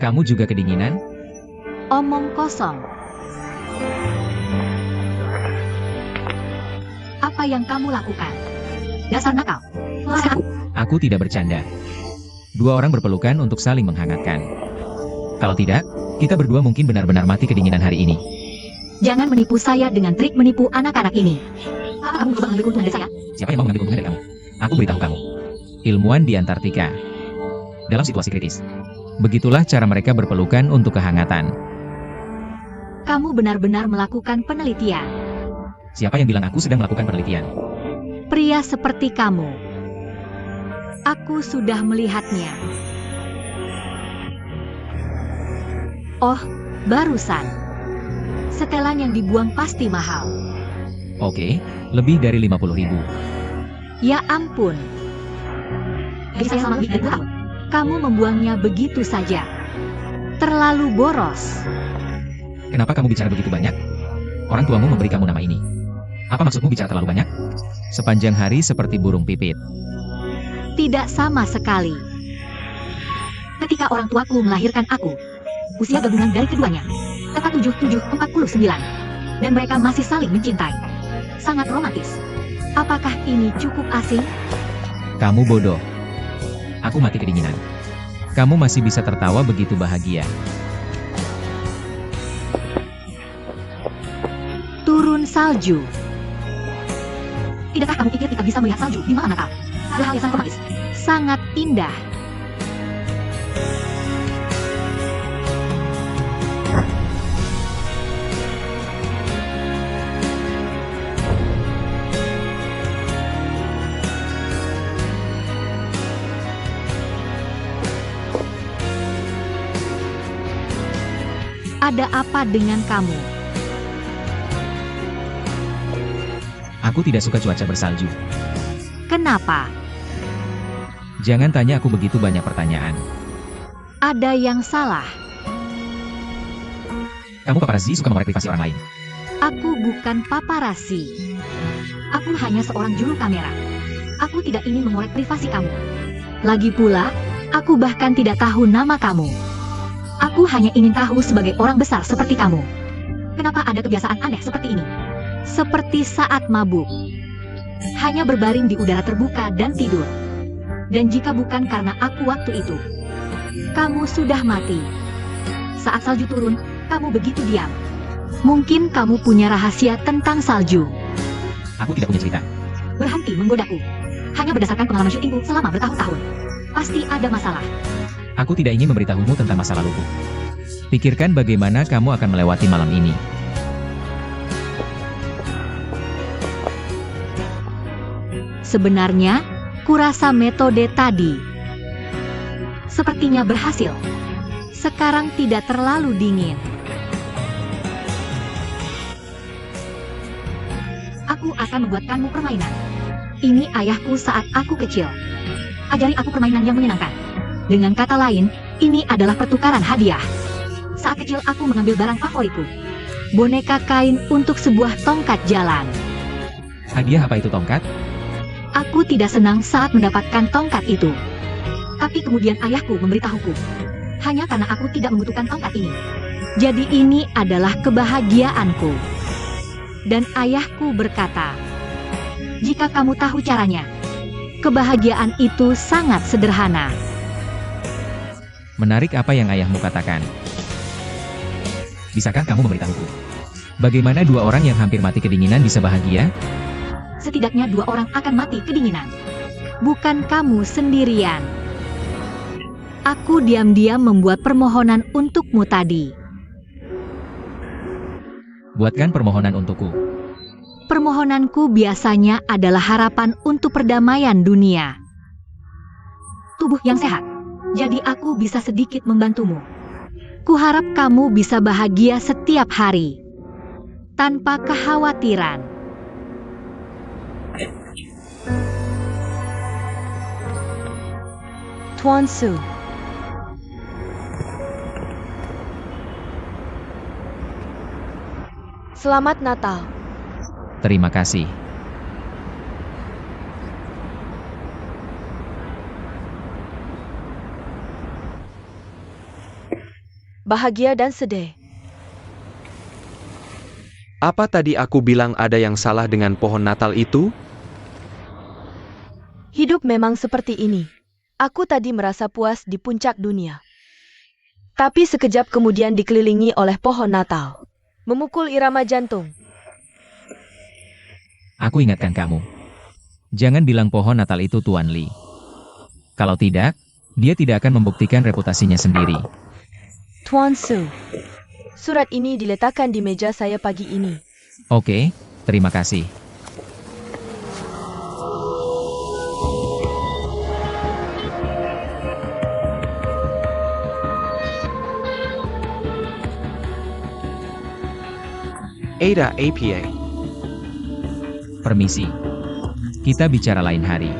Kamu juga kedinginan? Omong kosong. Apa yang kamu lakukan? Dasar nakal. Lepaskan aku. Aku tidak bercanda. Dua orang berpelukan untuk saling menghangatkan. Kalau tidak, kita berdua mungkin benar-benar mati kedinginan hari ini. Jangan menipu saya dengan trik menipu anak-anak ini. Apa kamu mencoba mengambil keuntungan dari saya? Siapa yang mau mengambil keuntungan dari kamu? Aku beritahu kamu. Ilmuwan di Antartika. Dalam situasi kritis. Begitulah cara mereka berpelukan untuk kehangatan. Kamu benar-benar melakukan penelitian. Siapa yang bilang aku sedang melakukan penelitian? Pria seperti kamu. Aku sudah melihatnya. Oh, barusan. Setelan yang dibuang pasti mahal. Oke, lebih dari 50.000. Ya ampun. Gaji saya selama lebih dari 2 tahun. Kamu membuangnya begitu saja. Terlalu boros. Kenapa kamu bicara begitu banyak? Orang tuamu memberi kamu nama ini. Apa maksudmu bicara terlalu banyak? Sepanjang hari seperti burung pipit. Tidak sama sekali. Ketika orang tuaku melahirkan aku, usia gabungan dari keduanya, tepat 7749. Dan mereka masih saling mencintai. Sangat romantis. Apakah ini cukup asing? Kamu bodoh. Aku mati kedinginan. Kamu masih bisa tertawa begitu bahagia. Turun salju. Tidakkah kamu pikir kita bisa melihat salju di malam Natal? Ada hal yang sangat romantis. Sangat indah. Ada apa dengan kamu? Aku tidak suka cuaca bersalju. Kenapa? Jangan tanya aku begitu banyak pertanyaan. Ada yang salah. Kamu paparazzi suka mengorek privasi orang lain. Aku bukan paparazzi. Aku hanya seorang juru kamera. Aku tidak ingin mengorek privasi kamu. Lagi pula, aku bahkan tidak tahu nama kamu. Aku hanya ingin tahu sebagai orang besar seperti kamu. Kenapa ada kebiasaan aneh seperti ini? Seperti saat mabuk. Hanya berbaring di udara terbuka dan tidur. Dan jika bukan karena aku waktu itu, kamu sudah mati. Saat salju turun, kamu begitu diam. Mungkin kamu punya rahasia tentang salju. Aku tidak punya cerita. Berhenti menggodaku. Hanya berdasarkan pengalaman syutingku selama bertahun-tahun. Pasti ada masalah. Aku tidak ingin memberitahumu tentang masa laluku. Pikirkan bagaimana kamu akan melewati malam ini. Sebenarnya, kurasa metode tadi sepertinya berhasil. Sekarang tidak terlalu dingin. Aku akan membuatkanmu permainan. Ini ayahku saat aku kecil. Ajari aku permainan yang menyenangkan. Dengan kata lain, ini adalah pertukaran hadiah. Saat kecil aku mengambil barang favoritku. Boneka kain untuk sebuah tongkat jalan. Hadiah apa itu tongkat? Aku tidak senang saat mendapatkan tongkat itu. Tapi kemudian ayahku memberitahuku. Hanya karena aku tidak membutuhkan tongkat ini. Jadi ini adalah kebahagiaanku. Dan ayahku berkata, jika kamu tahu caranya, kebahagiaan itu sangat sederhana. Menarik apa yang ayahmu katakan. Bisakah kamu memberitahuku? Bagaimana dua orang yang hampir mati kedinginan bisa bahagia? Setidaknya 2 orang akan mati kedinginan. Bukan kamu sendirian. Aku diam-diam membuat permohonan untukmu tadi. Buatkan permohonan untukku. Permohonanku biasanya adalah harapan untuk perdamaian dunia. Tubuh yang sehat. Jadi aku bisa sedikit membantumu. Kuharap kamu bisa bahagia setiap hari. Tanpa kekhawatiran. Tuan Su. Selamat Natal. Terima kasih. bahagia dan sedih. Apa tadi aku bilang ada yang salah dengan pohon Natal itu? Hidup memang seperti ini. Aku tadi merasa puas di puncak dunia. Tapi sekejap kemudian dikelilingi oleh pohon Natal. Memukul irama jantung. Aku ingatkan kamu. Jangan bilang pohon Natal itu Tuan Li. Kalau tidak, dia tidak akan membuktikan reputasinya sendiri. Tuan Su, surat ini diletakkan di meja saya pagi ini. Oke, terima kasih. Ada APA. Permisi. Kita bicara lain hari.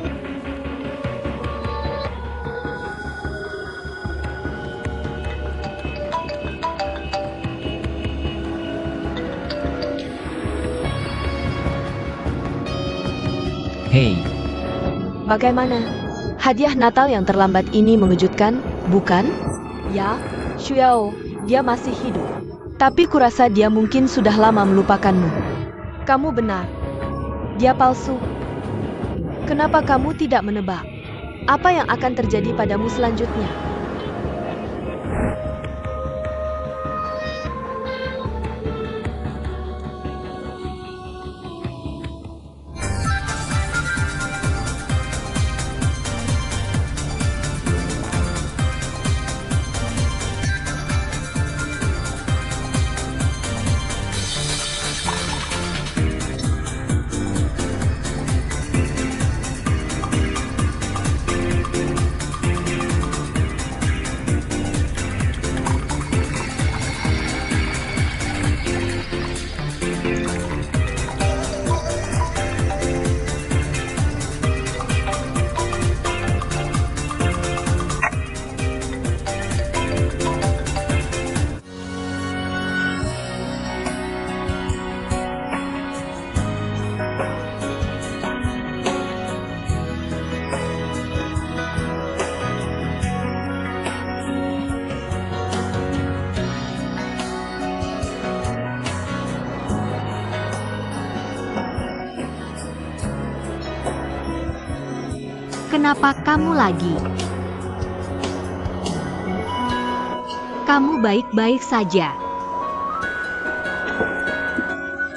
Hei, Bagaimana? Hadiah Natal yang terlambat ini mengejutkan, bukan? Ya, Xiao, dia masih hidup. Tapi kurasa dia mungkin sudah lama melupakanmu. Kamu benar. Dia palsu. Kenapa kamu tidak menebak? Apa yang akan terjadi padamu selanjutnya? Kenapa kamu lagi? Kamu baik-baik saja.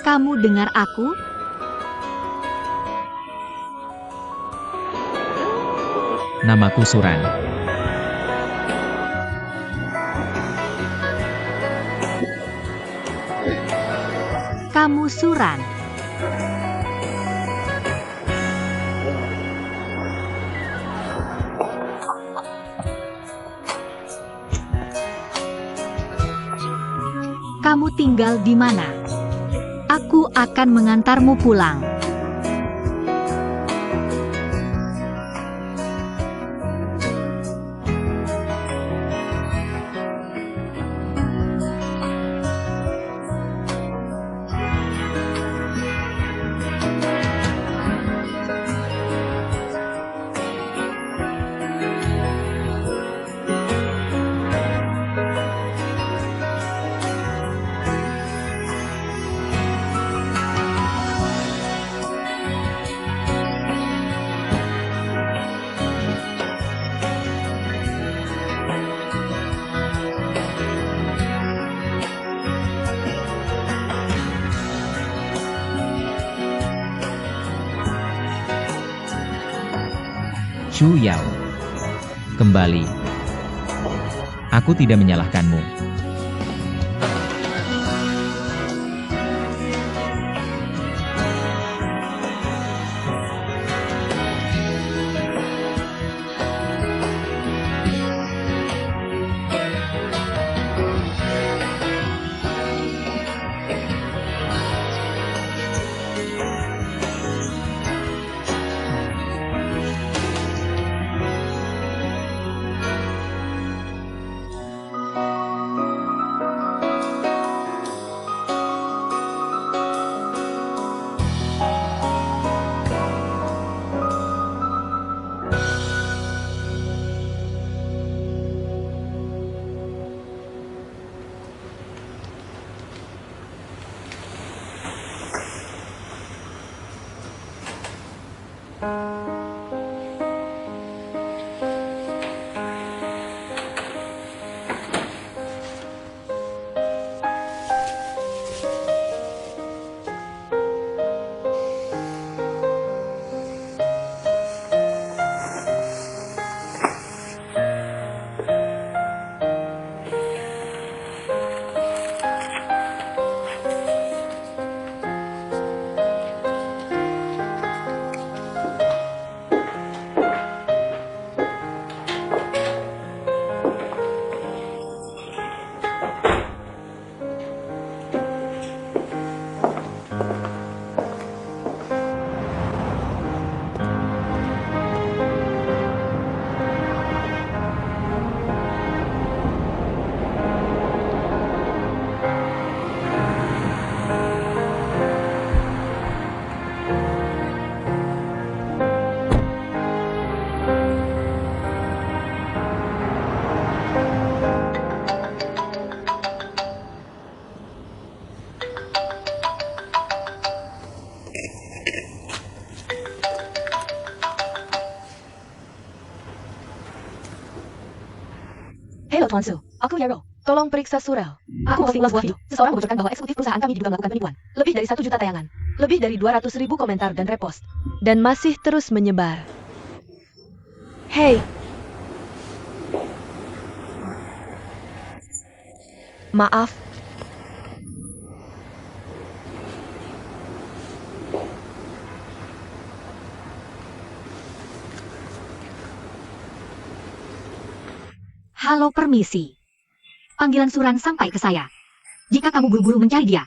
Kamu dengar aku? namaku Suran. Kamu Suran. Kamu tinggal di mana? Aku akan mengantarmu pulang. Chu Yao. Kembali. Aku tidak menyalahkanmu. Halo Tuan Su, aku Yarrow. Tolong periksa surel. Aku memposting sebuah video. Seseorang membocorkan bahwa eksekutif perusahaan kami diduga melakukan penipuan. Lebih dari 1 juta tayangan. Lebih dari 200.000 komentar dan repost. Dan masih terus menyebar. Hei. Maaf. Halo permisi. Panggilan Suran sampai ke saya. Jika kamu buru-buru mencari dia,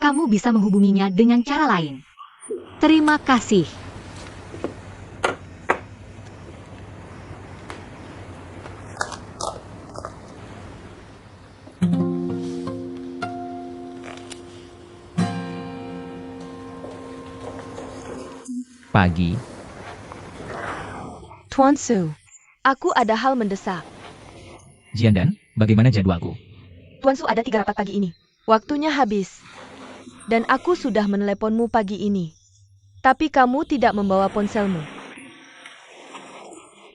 kamu bisa menghubunginya dengan cara lain. Terima kasih. Pagi. Tuan Su, aku ada hal mendesak. Jiandan, bagaimana jadwalku? Tuan Su ada 3 rapat pagi ini. Waktunya habis. Dan aku sudah meneleponmu pagi ini. Tapi kamu tidak membawa ponselmu.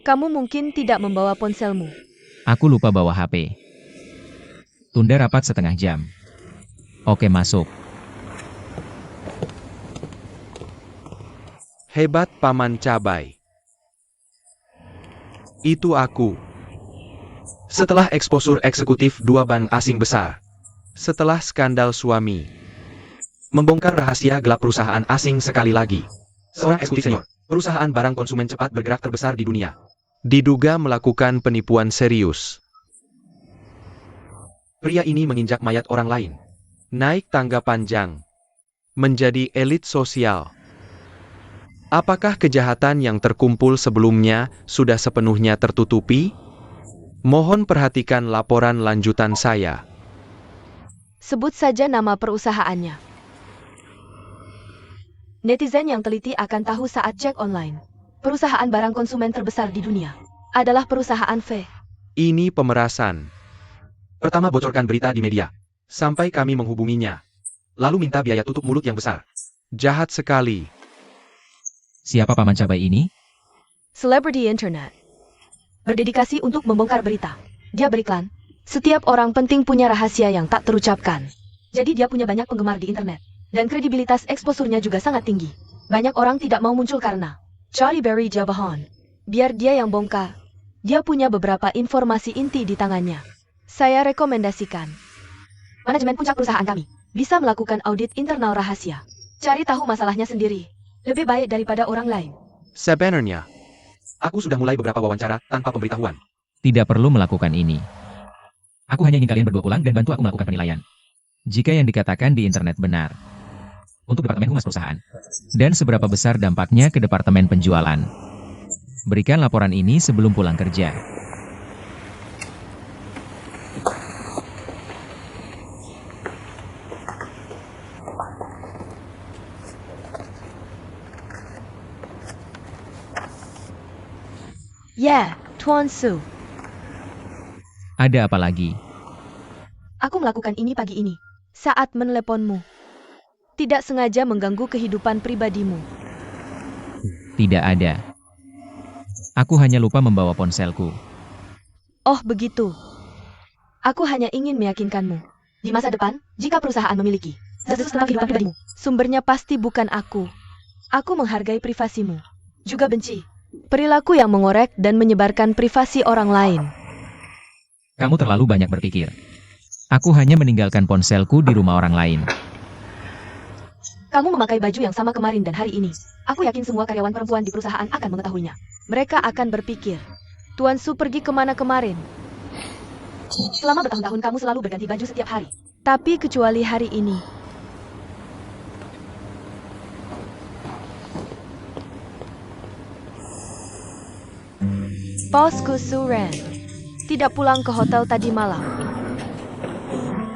Kamu mungkin tidak membawa ponselmu. Aku lupa bawa HP. Tunda rapat setengah jam. Oke, masuk. Hebat Paman Cabai. Itu aku. Setelah eksposur eksekutif 2 bank asing besar. Setelah skandal suami. Membongkar rahasia gelap perusahaan asing sekali lagi. Seorang eksekutif senior, perusahaan barang konsumen cepat bergerak terbesar di dunia. Diduga melakukan penipuan serius. Pria ini menginjak mayat orang lain. Naik tangga panjang. Menjadi elit sosial. Apakah kejahatan yang terkumpul sebelumnya sudah sepenuhnya tertutupi? Mohon perhatikan laporan lanjutan saya. Sebut saja nama perusahaannya. Netizen yang teliti akan tahu saat cek online. Perusahaan barang konsumen terbesar di dunia adalah perusahaan V. Ini pemerasan. Pertama bocorkan berita di media. Sampai kami menghubunginya. Lalu minta biaya tutup mulut yang besar. Jahat sekali. Siapa Paman Cabai ini? Celebrity Internet. Berdedikasi untuk membongkar berita. Dia beriklan. Setiap orang penting punya rahasia yang tak terucapkan. Jadi dia punya banyak penggemar di internet. Dan kredibilitas eksposurnya juga sangat tinggi. Banyak orang tidak mau muncul karena Charlie Berry Jabahan. Biar dia yang bongkar. Dia punya beberapa informasi inti di tangannya. Saya rekomendasikan Manajemen puncak perusahaan kami bisa melakukan audit internal rahasia. Cari tahu masalahnya sendiri. Lebih baik daripada orang lain. Sebenarnya, aku sudah mulai beberapa wawancara tanpa pemberitahuan. Tidak perlu melakukan ini. Aku hanya ingin kalian berdua pulang dan bantu aku melakukan penilaian. Jika yang dikatakan di internet benar. Untuk Departemen Humas Perusahaan. Dan seberapa besar dampaknya ke Departemen Penjualan. Berikan laporan ini sebelum pulang kerja. Ya, Tuan Su. Ada apa lagi? Aku melakukan ini pagi ini. Saat meneleponmu. Tidak sengaja mengganggu kehidupan pribadimu. Tidak ada. Aku hanya lupa membawa ponselku. Oh begitu. Aku hanya ingin meyakinkanmu. Di masa depan, jika perusahaan memiliki sesuatu tentang kehidupan pribadimu, Sumbernya pasti bukan aku. Aku menghargai privasimu. Juga benci perilaku yang mengorek dan menyebarkan privasi orang lain. Kamu terlalu banyak berpikir. Aku hanya meninggalkan ponselku di rumah orang lain. kamu memakai baju yang sama kemarin dan hari ini. Aku yakin semua karyawan perempuan di perusahaan akan mengetahuinya. Mereka akan berpikir, Tuan Su pergi kemana kemarin? Selama bertahun-tahun kamu selalu berganti baju setiap hari. Tapi kecuali hari ini. Bosku Suren tidak pulang ke hotel tadi malam.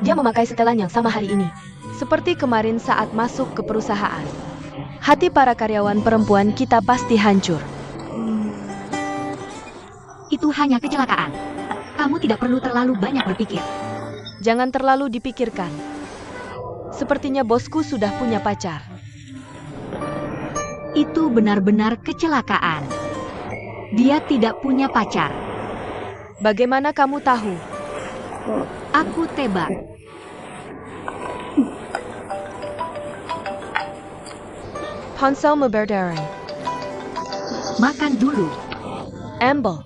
Dia memakai setelan yang sama hari ini. Seperti kemarin saat masuk ke perusahaan. Hati para karyawan perempuan kita pasti hancur. Itu hanya kecelakaan. Kamu tidak perlu terlalu banyak berpikir. Jangan terlalu dipikirkan. Sepertinya bosku sudah punya pacar. Itu benar-benar kecelakaan. Dia tidak punya pacar. Bagaimana kamu tahu? Aku tebak. Ponsel Muberdaran. Makan dulu. Amble.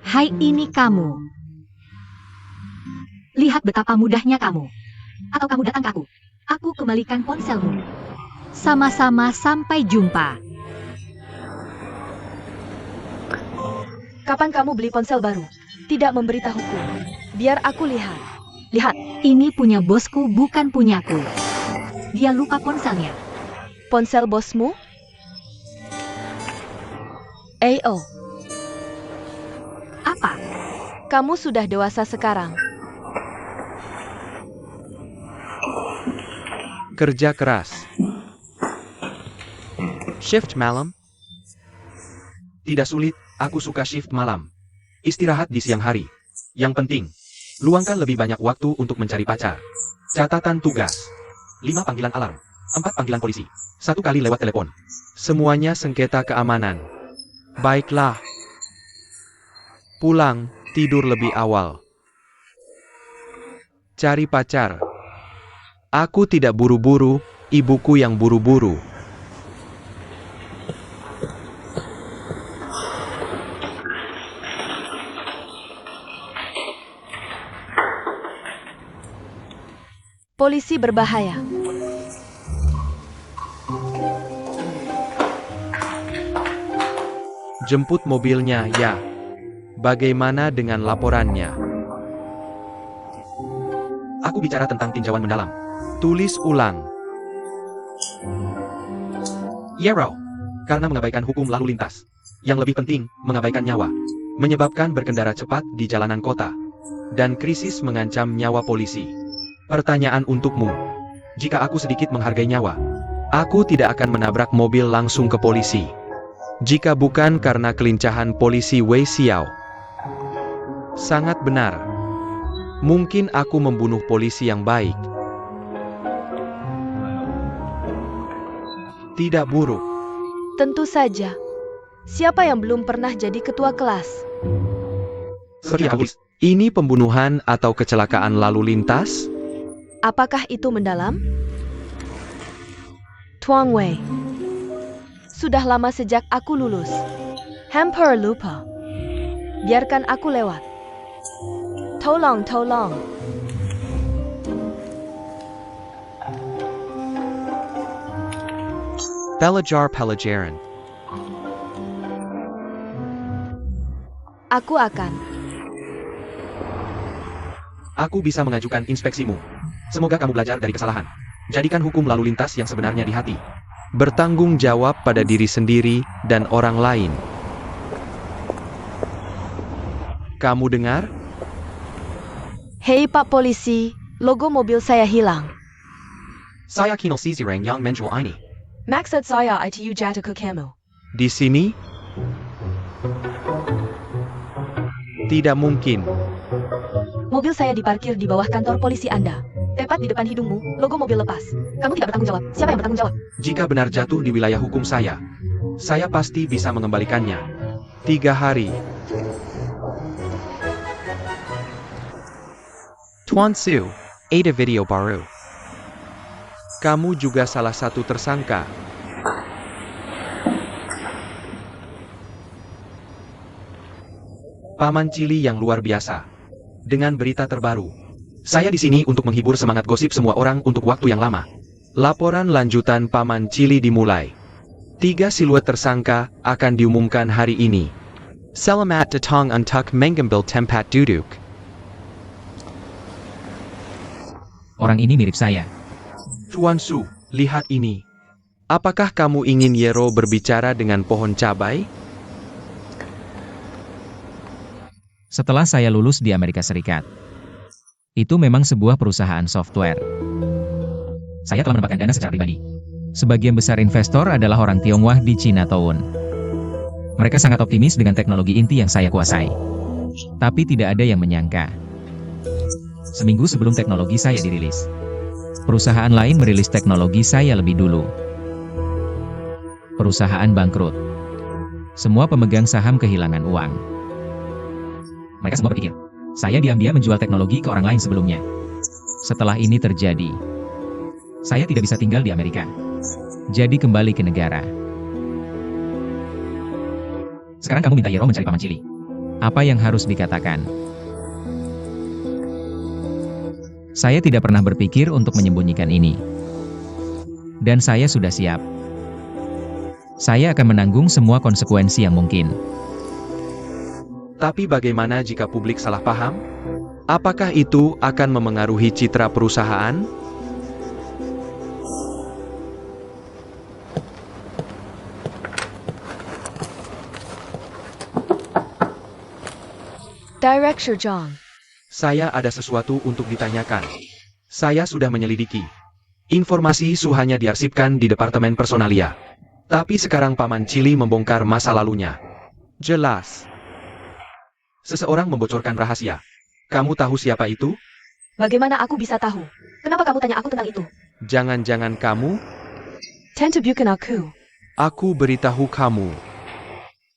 Hai, ini kamu. Lihat betapa mudahnya kamu. Atau kamu datang ke aku. Aku kembalikan ponselmu. Sama-sama, sampai jumpa. Kapan kamu beli ponsel baru? Tidak memberitahuku. Biar aku lihat. Lihat, ini punya bosku, bukan punyaku. Dia lupa ponselnya. Ponsel bosmu? AO. Apa? Kamu sudah dewasa sekarang. Kerja keras. Shift malam? Tidak sulit, aku suka shift malam. Istirahat di siang hari. Yang penting, luangkan lebih banyak waktu untuk mencari pacar. Catatan tugas. 5 panggilan alarm. 4 panggilan polisi. 1 kali lewat telepon. Semuanya sengketa keamanan. Baiklah. Pulang, tidur lebih awal. Cari pacar. Aku tidak buru-buru, ibuku yang buru-buru. Polisi berbahaya. Jemput mobilnya, ya. Bagaimana dengan laporannya? Aku bicara tentang tinjauan mendalam. Tulis ulang. Yarrow. Karena mengabaikan hukum lalu lintas. Yang lebih penting, mengabaikan nyawa. Menyebabkan berkendara cepat di jalanan kota. Dan krisis mengancam nyawa polisi. Pertanyaan untukmu. Jika aku sedikit menghargai nyawa, aku tidak akan menabrak mobil langsung ke polisi. Jika bukan karena kelincahan polisi Wei Xiao. Sangat benar. Mungkin aku membunuh polisi yang baik. Tidak buruk. Tentu saja. Siapa yang belum pernah jadi ketua kelas? Seperti aku. Ini pembunuhan atau kecelakaan lalu lintas? Apakah itu mendalam? Tuang Wei. Sudah lama sejak aku lulus. Hampir lupa. Biarkan aku lewat. Tolong, tolong. Pelajar pelajaran. Aku akan. Aku bisa mengajukan inspeksimu. Semoga kamu belajar dari kesalahan. Jadikan hukum lalu lintas yang sebenarnya di hati. Bertanggung jawab pada diri sendiri dan orang lain. Kamu dengar? Hei Pak Polisi, logo mobil saya hilang. Saya Kinal Sisirang yang menjual ini. Maksud saya itu jatuh ke kamu. Di sini? Tidak mungkin. Mobil saya diparkir di bawah kantor polisi Anda. Tepat di depan hidungmu, logo mobil lepas. Kamu tidak bertanggung jawab. Siapa yang bertanggung jawab? Jika benar jatuh di wilayah hukum saya pasti bisa mengembalikannya. 3 hari. Tuan Su, ada video baru. Kamu juga salah satu tersangka. Paman Cili yang luar biasa. Dengan berita terbaru. Saya di sini untuk menghibur semangat gosip semua orang untuk waktu yang lama. Laporan lanjutan Paman Cili dimulai. 3 siluet tersangka akan diumumkan hari ini. Selamat datang untuk mengambil tempat duduk. Orang ini mirip saya. Tuan Su, lihat ini. Apakah kamu ingin Yero berbicara dengan pohon cabai? Setelah saya lulus di Amerika Serikat, itu memang sebuah perusahaan software. Saya telah mendapatkan dana secara pribadi. Sebagian besar investor adalah orang Tionghoa di Chinatown. Mereka sangat optimis dengan teknologi inti yang saya kuasai. Tapi tidak ada yang menyangka. Seminggu sebelum teknologi saya dirilis, perusahaan lain merilis teknologi saya lebih dulu. Perusahaan bangkrut. Semua pemegang saham kehilangan uang. Mereka semua berpikir, saya diam-diam menjual teknologi ke orang lain sebelumnya. Setelah ini terjadi, saya tidak bisa tinggal di Amerika. Jadi kembali ke negara. Sekarang kamu minta Yero mencari Paman Cili. Apa yang harus dikatakan? Saya tidak pernah berpikir untuk menyembunyikan ini. Dan saya sudah siap. Saya akan menanggung semua konsekuensi yang mungkin. Tapi bagaimana jika publik salah paham? Apakah itu akan memengaruhi citra perusahaan? Director Zhang. Saya ada sesuatu untuk ditanyakan. Saya sudah menyelidiki. Informasi Su hanya diarsipkan di Departemen Personalia. Tapi sekarang Paman Cili membongkar masa lalunya. Jelas. Seseorang membocorkan rahasia. Kamu tahu siapa itu? Bagaimana aku bisa tahu? Kenapa kamu tanya aku tentang itu? Jangan-jangan kamu? Tante bukan aku. Aku beritahu kamu.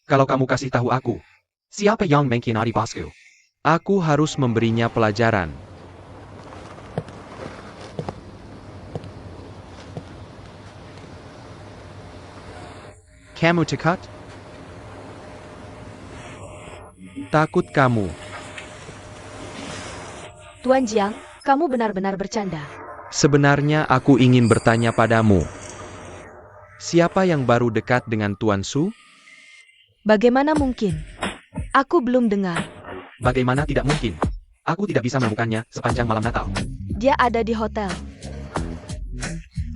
Kalau kamu kasih tahu aku, siapa yang mengkhianati bosku? Aku harus memberinya pelajaran. Kamu takut? Takut kamu. Tuan Jiang, kamu benar-benar bercanda. Sebenarnya aku ingin bertanya padamu. Siapa yang baru dekat dengan Tuan Su? Bagaimana mungkin? Aku belum dengar. Bagaimana tidak mungkin? Aku tidak bisa menemukannya sepanjang malam Natal. Dia ada di hotel.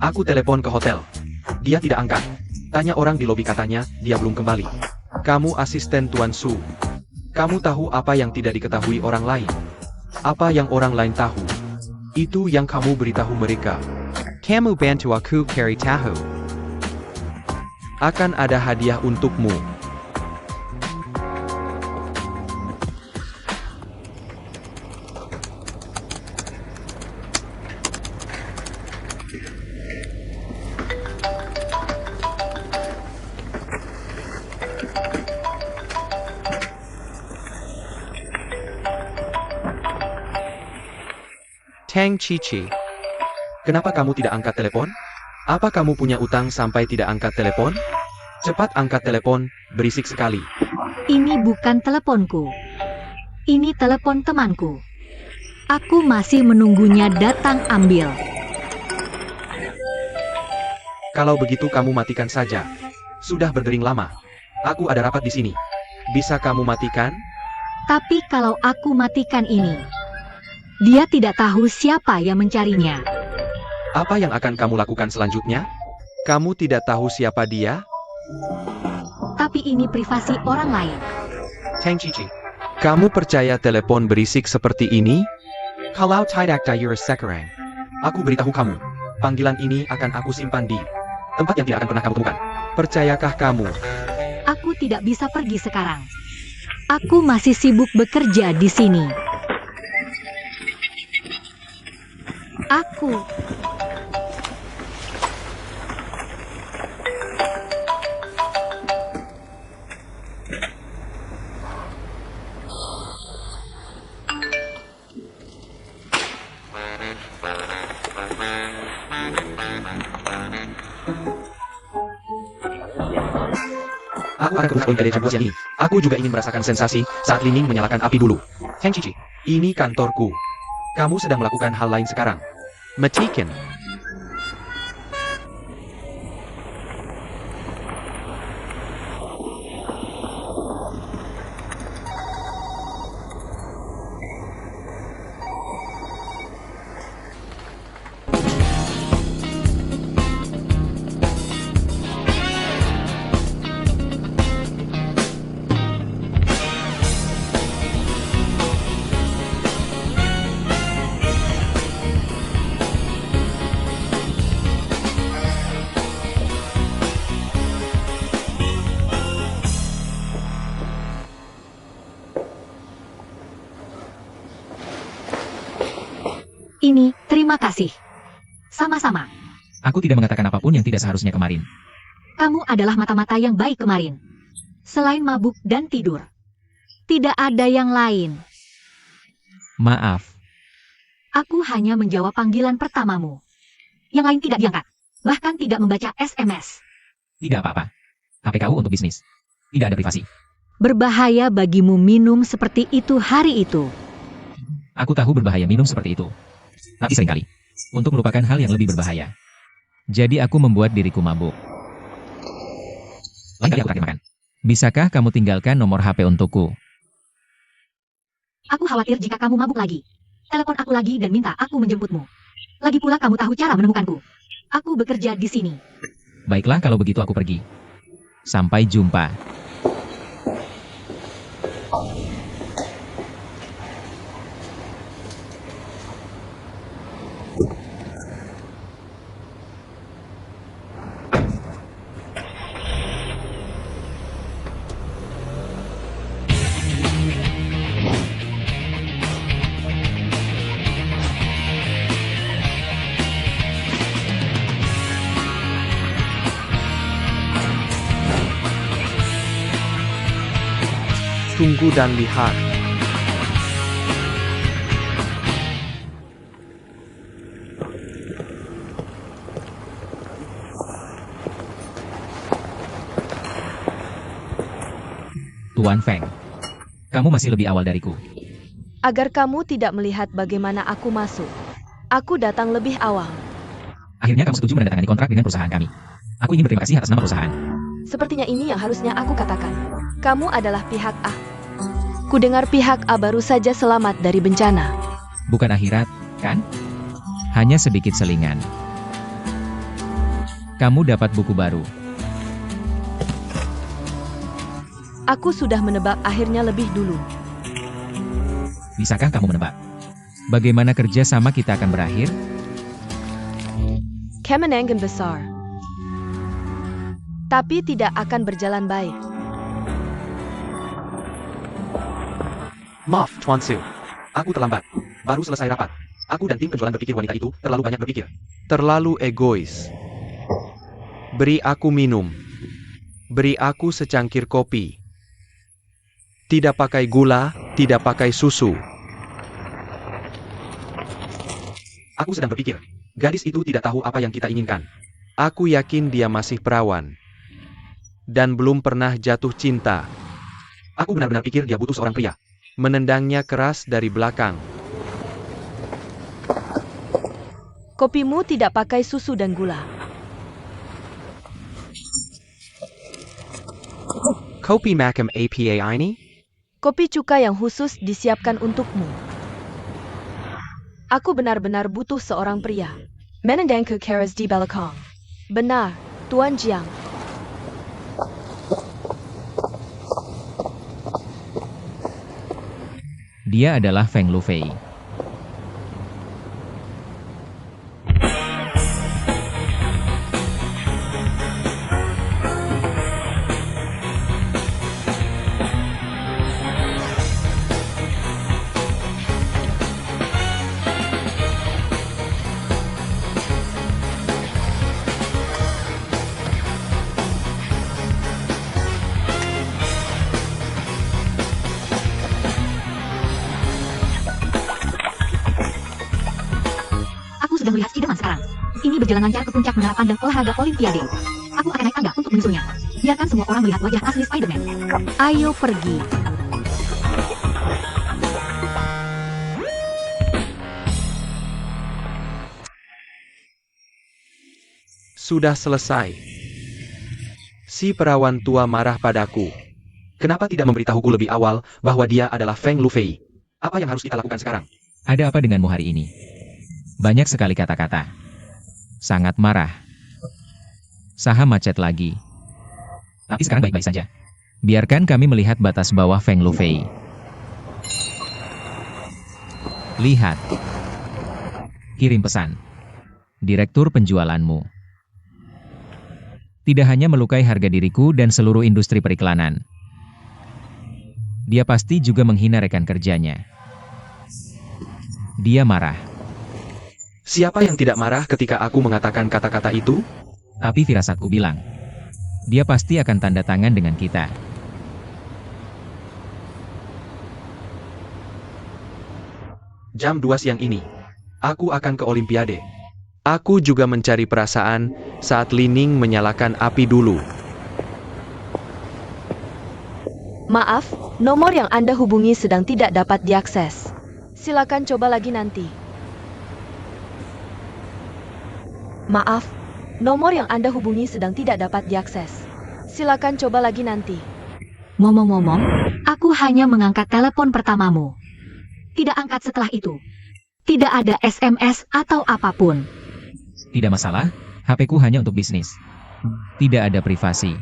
Aku telepon ke hotel. Dia tidak angkat. Tanya orang di lobi katanya, dia belum kembali. Kamu asisten Tuan Su. Kamu tahu apa yang tidak diketahui orang lain. Apa yang orang lain tahu. Itu yang kamu beritahu mereka. Kamu bantu aku cari tahu. Akan ada hadiah untukmu. Tang Cici. Kenapa kamu tidak angkat telepon? Apa kamu punya utang sampai tidak angkat telepon? Cepat angkat telepon, berisik sekali. Ini bukan teleponku. Ini telepon temanku. Aku masih menunggunya datang ambil. Kalau begitu kamu matikan saja. Sudah berdering lama. Aku ada rapat di sini. Bisa kamu matikan? Tapi kalau aku matikan ini, dia tidak tahu siapa yang mencarinya. Apa yang akan kamu lakukan selanjutnya? Kamu tidak tahu siapa dia? Tapi ini privasi orang lain. Tang Cici. Kamu percaya telepon berisik seperti ini? Kalau tidak dayur sekarang. Aku beritahu kamu. Panggilan ini akan aku simpan di tempat yang tidak akan pernah kamu temukan. Percayakah kamu? Aku tidak bisa pergi sekarang. Aku masih sibuk bekerja di sini. Aku. Aku akan terus menggali rahasia ini. Aku juga ingin merasakan sensasi saat Lining menyalakan api dulu. Heng Cici, ini kantorku. Kamu sedang melakukan hal lain sekarang. Matikan. Ini, terima kasih. Sama-sama. Aku tidak mengatakan apapun yang tidak seharusnya kemarin. Kamu adalah mata-mata yang baik kemarin. Selain mabuk dan tidur. Tidak ada yang lain. Maaf. Aku hanya menjawab panggilan pertamamu. Yang lain tidak diangkat. Bahkan tidak membaca SMS. Tidak apa-apa. HPKU untuk bisnis. Tidak ada privasi. Berbahaya bagimu minum seperti itu hari itu. Aku tahu berbahaya minum seperti itu. Tapi seringkali, untuk melupakan hal yang lebih berbahaya. Jadi aku membuat diriku mabuk. Lain kali aku terakhir makan. Bisakah kamu tinggalkan nomor HP untukku? Aku khawatir jika kamu mabuk lagi. Telepon aku lagi dan minta aku menjemputmu. Lagi pula kamu tahu cara menemukanku. Aku bekerja di sini. Baiklah kalau begitu aku pergi. Sampai jumpa. Tunggu dan lihat. Tuan Feng. Kamu masih lebih awal dariku. Agar kamu tidak melihat bagaimana aku masuk. Aku datang lebih awal. Akhirnya kamu setuju menandatangani kontrak dengan perusahaan kami. Aku ingin berterima kasih atas nama perusahaan. Sepertinya ini yang harusnya aku katakan. Kamu adalah pihak A. Kudengar pihak A baru saja selamat dari bencana. Bukan akhirat, kan? Hanya sedikit selingan. Kamu dapat buku baru. Aku sudah menebak akhirnya lebih dulu. Bisakah kamu menebak? Bagaimana kerja sama kita akan berakhir? Kemenangan besar. Tapi tidak akan berjalan baik. Maaf, Tuan Su. Aku terlambat. Baru selesai rapat. Aku dan tim penjualan berpikir wanita itu terlalu banyak berpikir. Terlalu egois. Beri aku minum. Beri aku secangkir kopi. Tidak pakai gula, tidak pakai susu. Aku sedang berpikir. Gadis itu tidak tahu apa yang kita inginkan. Aku yakin dia masih perawan. Dan belum pernah jatuh cinta. Aku benar-benar pikir dia butuh seorang pria. Menendangnya keras dari belakang. Kopimu tidak pakai susu dan gula. Kopi macam APA ini? Kopi cuka yang khusus disiapkan untukmu. Aku benar-benar butuh seorang pria. Menendangku keras di belakang. Benar, Tuan Jiang. Dia adalah Feng Lufei. sudah melihat Spiderman sekarang. Ini berjalan lancar ke puncak menara pandang olahraga Olimpiade. Aku akan naik tangga untuk menyusulnya. Biarkan semua orang melihat wajah asli Spiderman. Ayo pergi. Sudah selesai. Si perawan tua marah padaku. Kenapa tidak memberitahuku lebih awal bahwa dia adalah Feng Lufei? Apa yang harus kita lakukan sekarang? Ada apa denganmu hari ini? Banyak sekali kata-kata. Sangat marah. Saham macet lagi. Tapi sekarang baik-baik saja. Biarkan kami melihat batas bawah Feng Lufei. Lihat. Kirim pesan. Direktur penjualanmu. Tidak hanya melukai harga diriku dan seluruh industri periklanan. Dia pasti juga menghina rekan kerjanya. Dia marah. Siapa yang tidak marah ketika aku mengatakan kata-kata itu? Tapi firasatku bilang, dia pasti akan tanda tangan dengan kita. Jam 2 siang ini, aku akan ke Olimpiade. Aku juga mencari perasaan saat Li Ning menyalakan api dulu. Maaf, nomor yang Anda hubungi sedang tidak dapat diakses. Silakan coba lagi nanti. Maaf, nomor yang Anda hubungi sedang tidak dapat diakses. Silakan coba lagi nanti. Ngomong-ngomong, aku hanya mengangkat telepon pertamamu. Tidak angkat setelah itu. Tidak ada SMS atau apapun. Tidak masalah, HP-ku hanya untuk bisnis. Tidak ada privasi.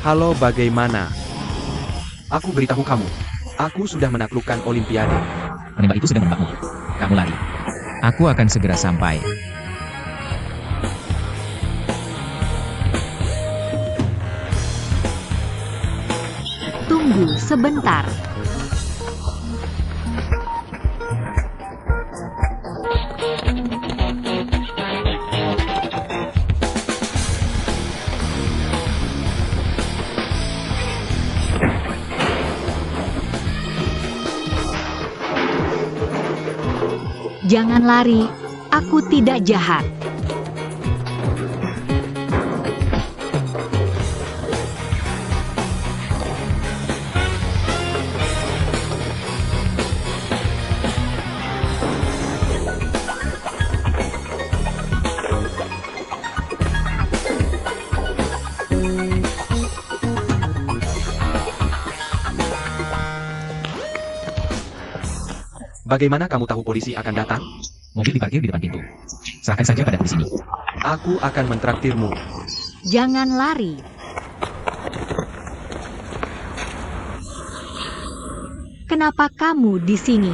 Halo, bagaimana? Aku beritahu kamu. Aku sudah menaklukkan Olimpiade. Penembak itu sudah menembakmu. Kamu lari. Aku akan segera sampai. Tunggu sebentar. Jangan lari, aku tidak jahat. Bagaimana kamu tahu polisi akan datang? Mobil diparkir di depan pintu. Serahkan saja padaku di sini. Aku akan mentraktirmu. Jangan lari. Kenapa kamu di sini?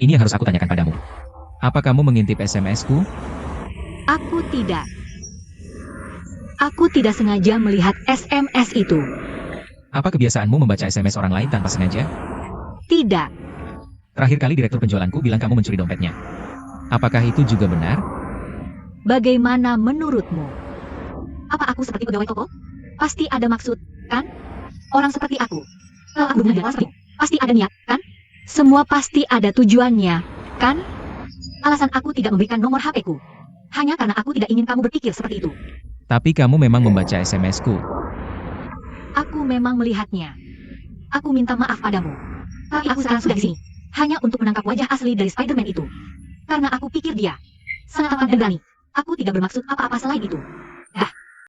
Ini yang harus aku tanyakan padamu. Apa kamu mengintip SMS-ku? Aku tidak. Aku tidak sengaja melihat SMS itu. Apa kebiasaanmu membaca SMS orang lain tanpa sengaja? Tidak. Terakhir kali direktur penjualanku bilang kamu mencuri dompetnya. Apakah itu juga benar? Bagaimana menurutmu? Apa aku seperti pegawai toko? Pasti ada maksud, kan? Orang seperti aku. Kalau aku berhubungan dengan orang seperti pasti ada niat, kan? Semua pasti ada tujuannya, kan? Alasan aku tidak memberikan nomor HP-ku. Hanya karena aku tidak ingin kamu berpikir seperti itu. Tapi kamu memang membaca SMS-ku. Aku memang melihatnya. Aku minta maaf padamu. Tapi aku sekarang sudah di sini. Hanya untuk menangkap wajah asli dari Spider-Man itu. Karena aku pikir dia sangat tampan dan berani. Aku tidak bermaksud apa-apa selain itu. Dah.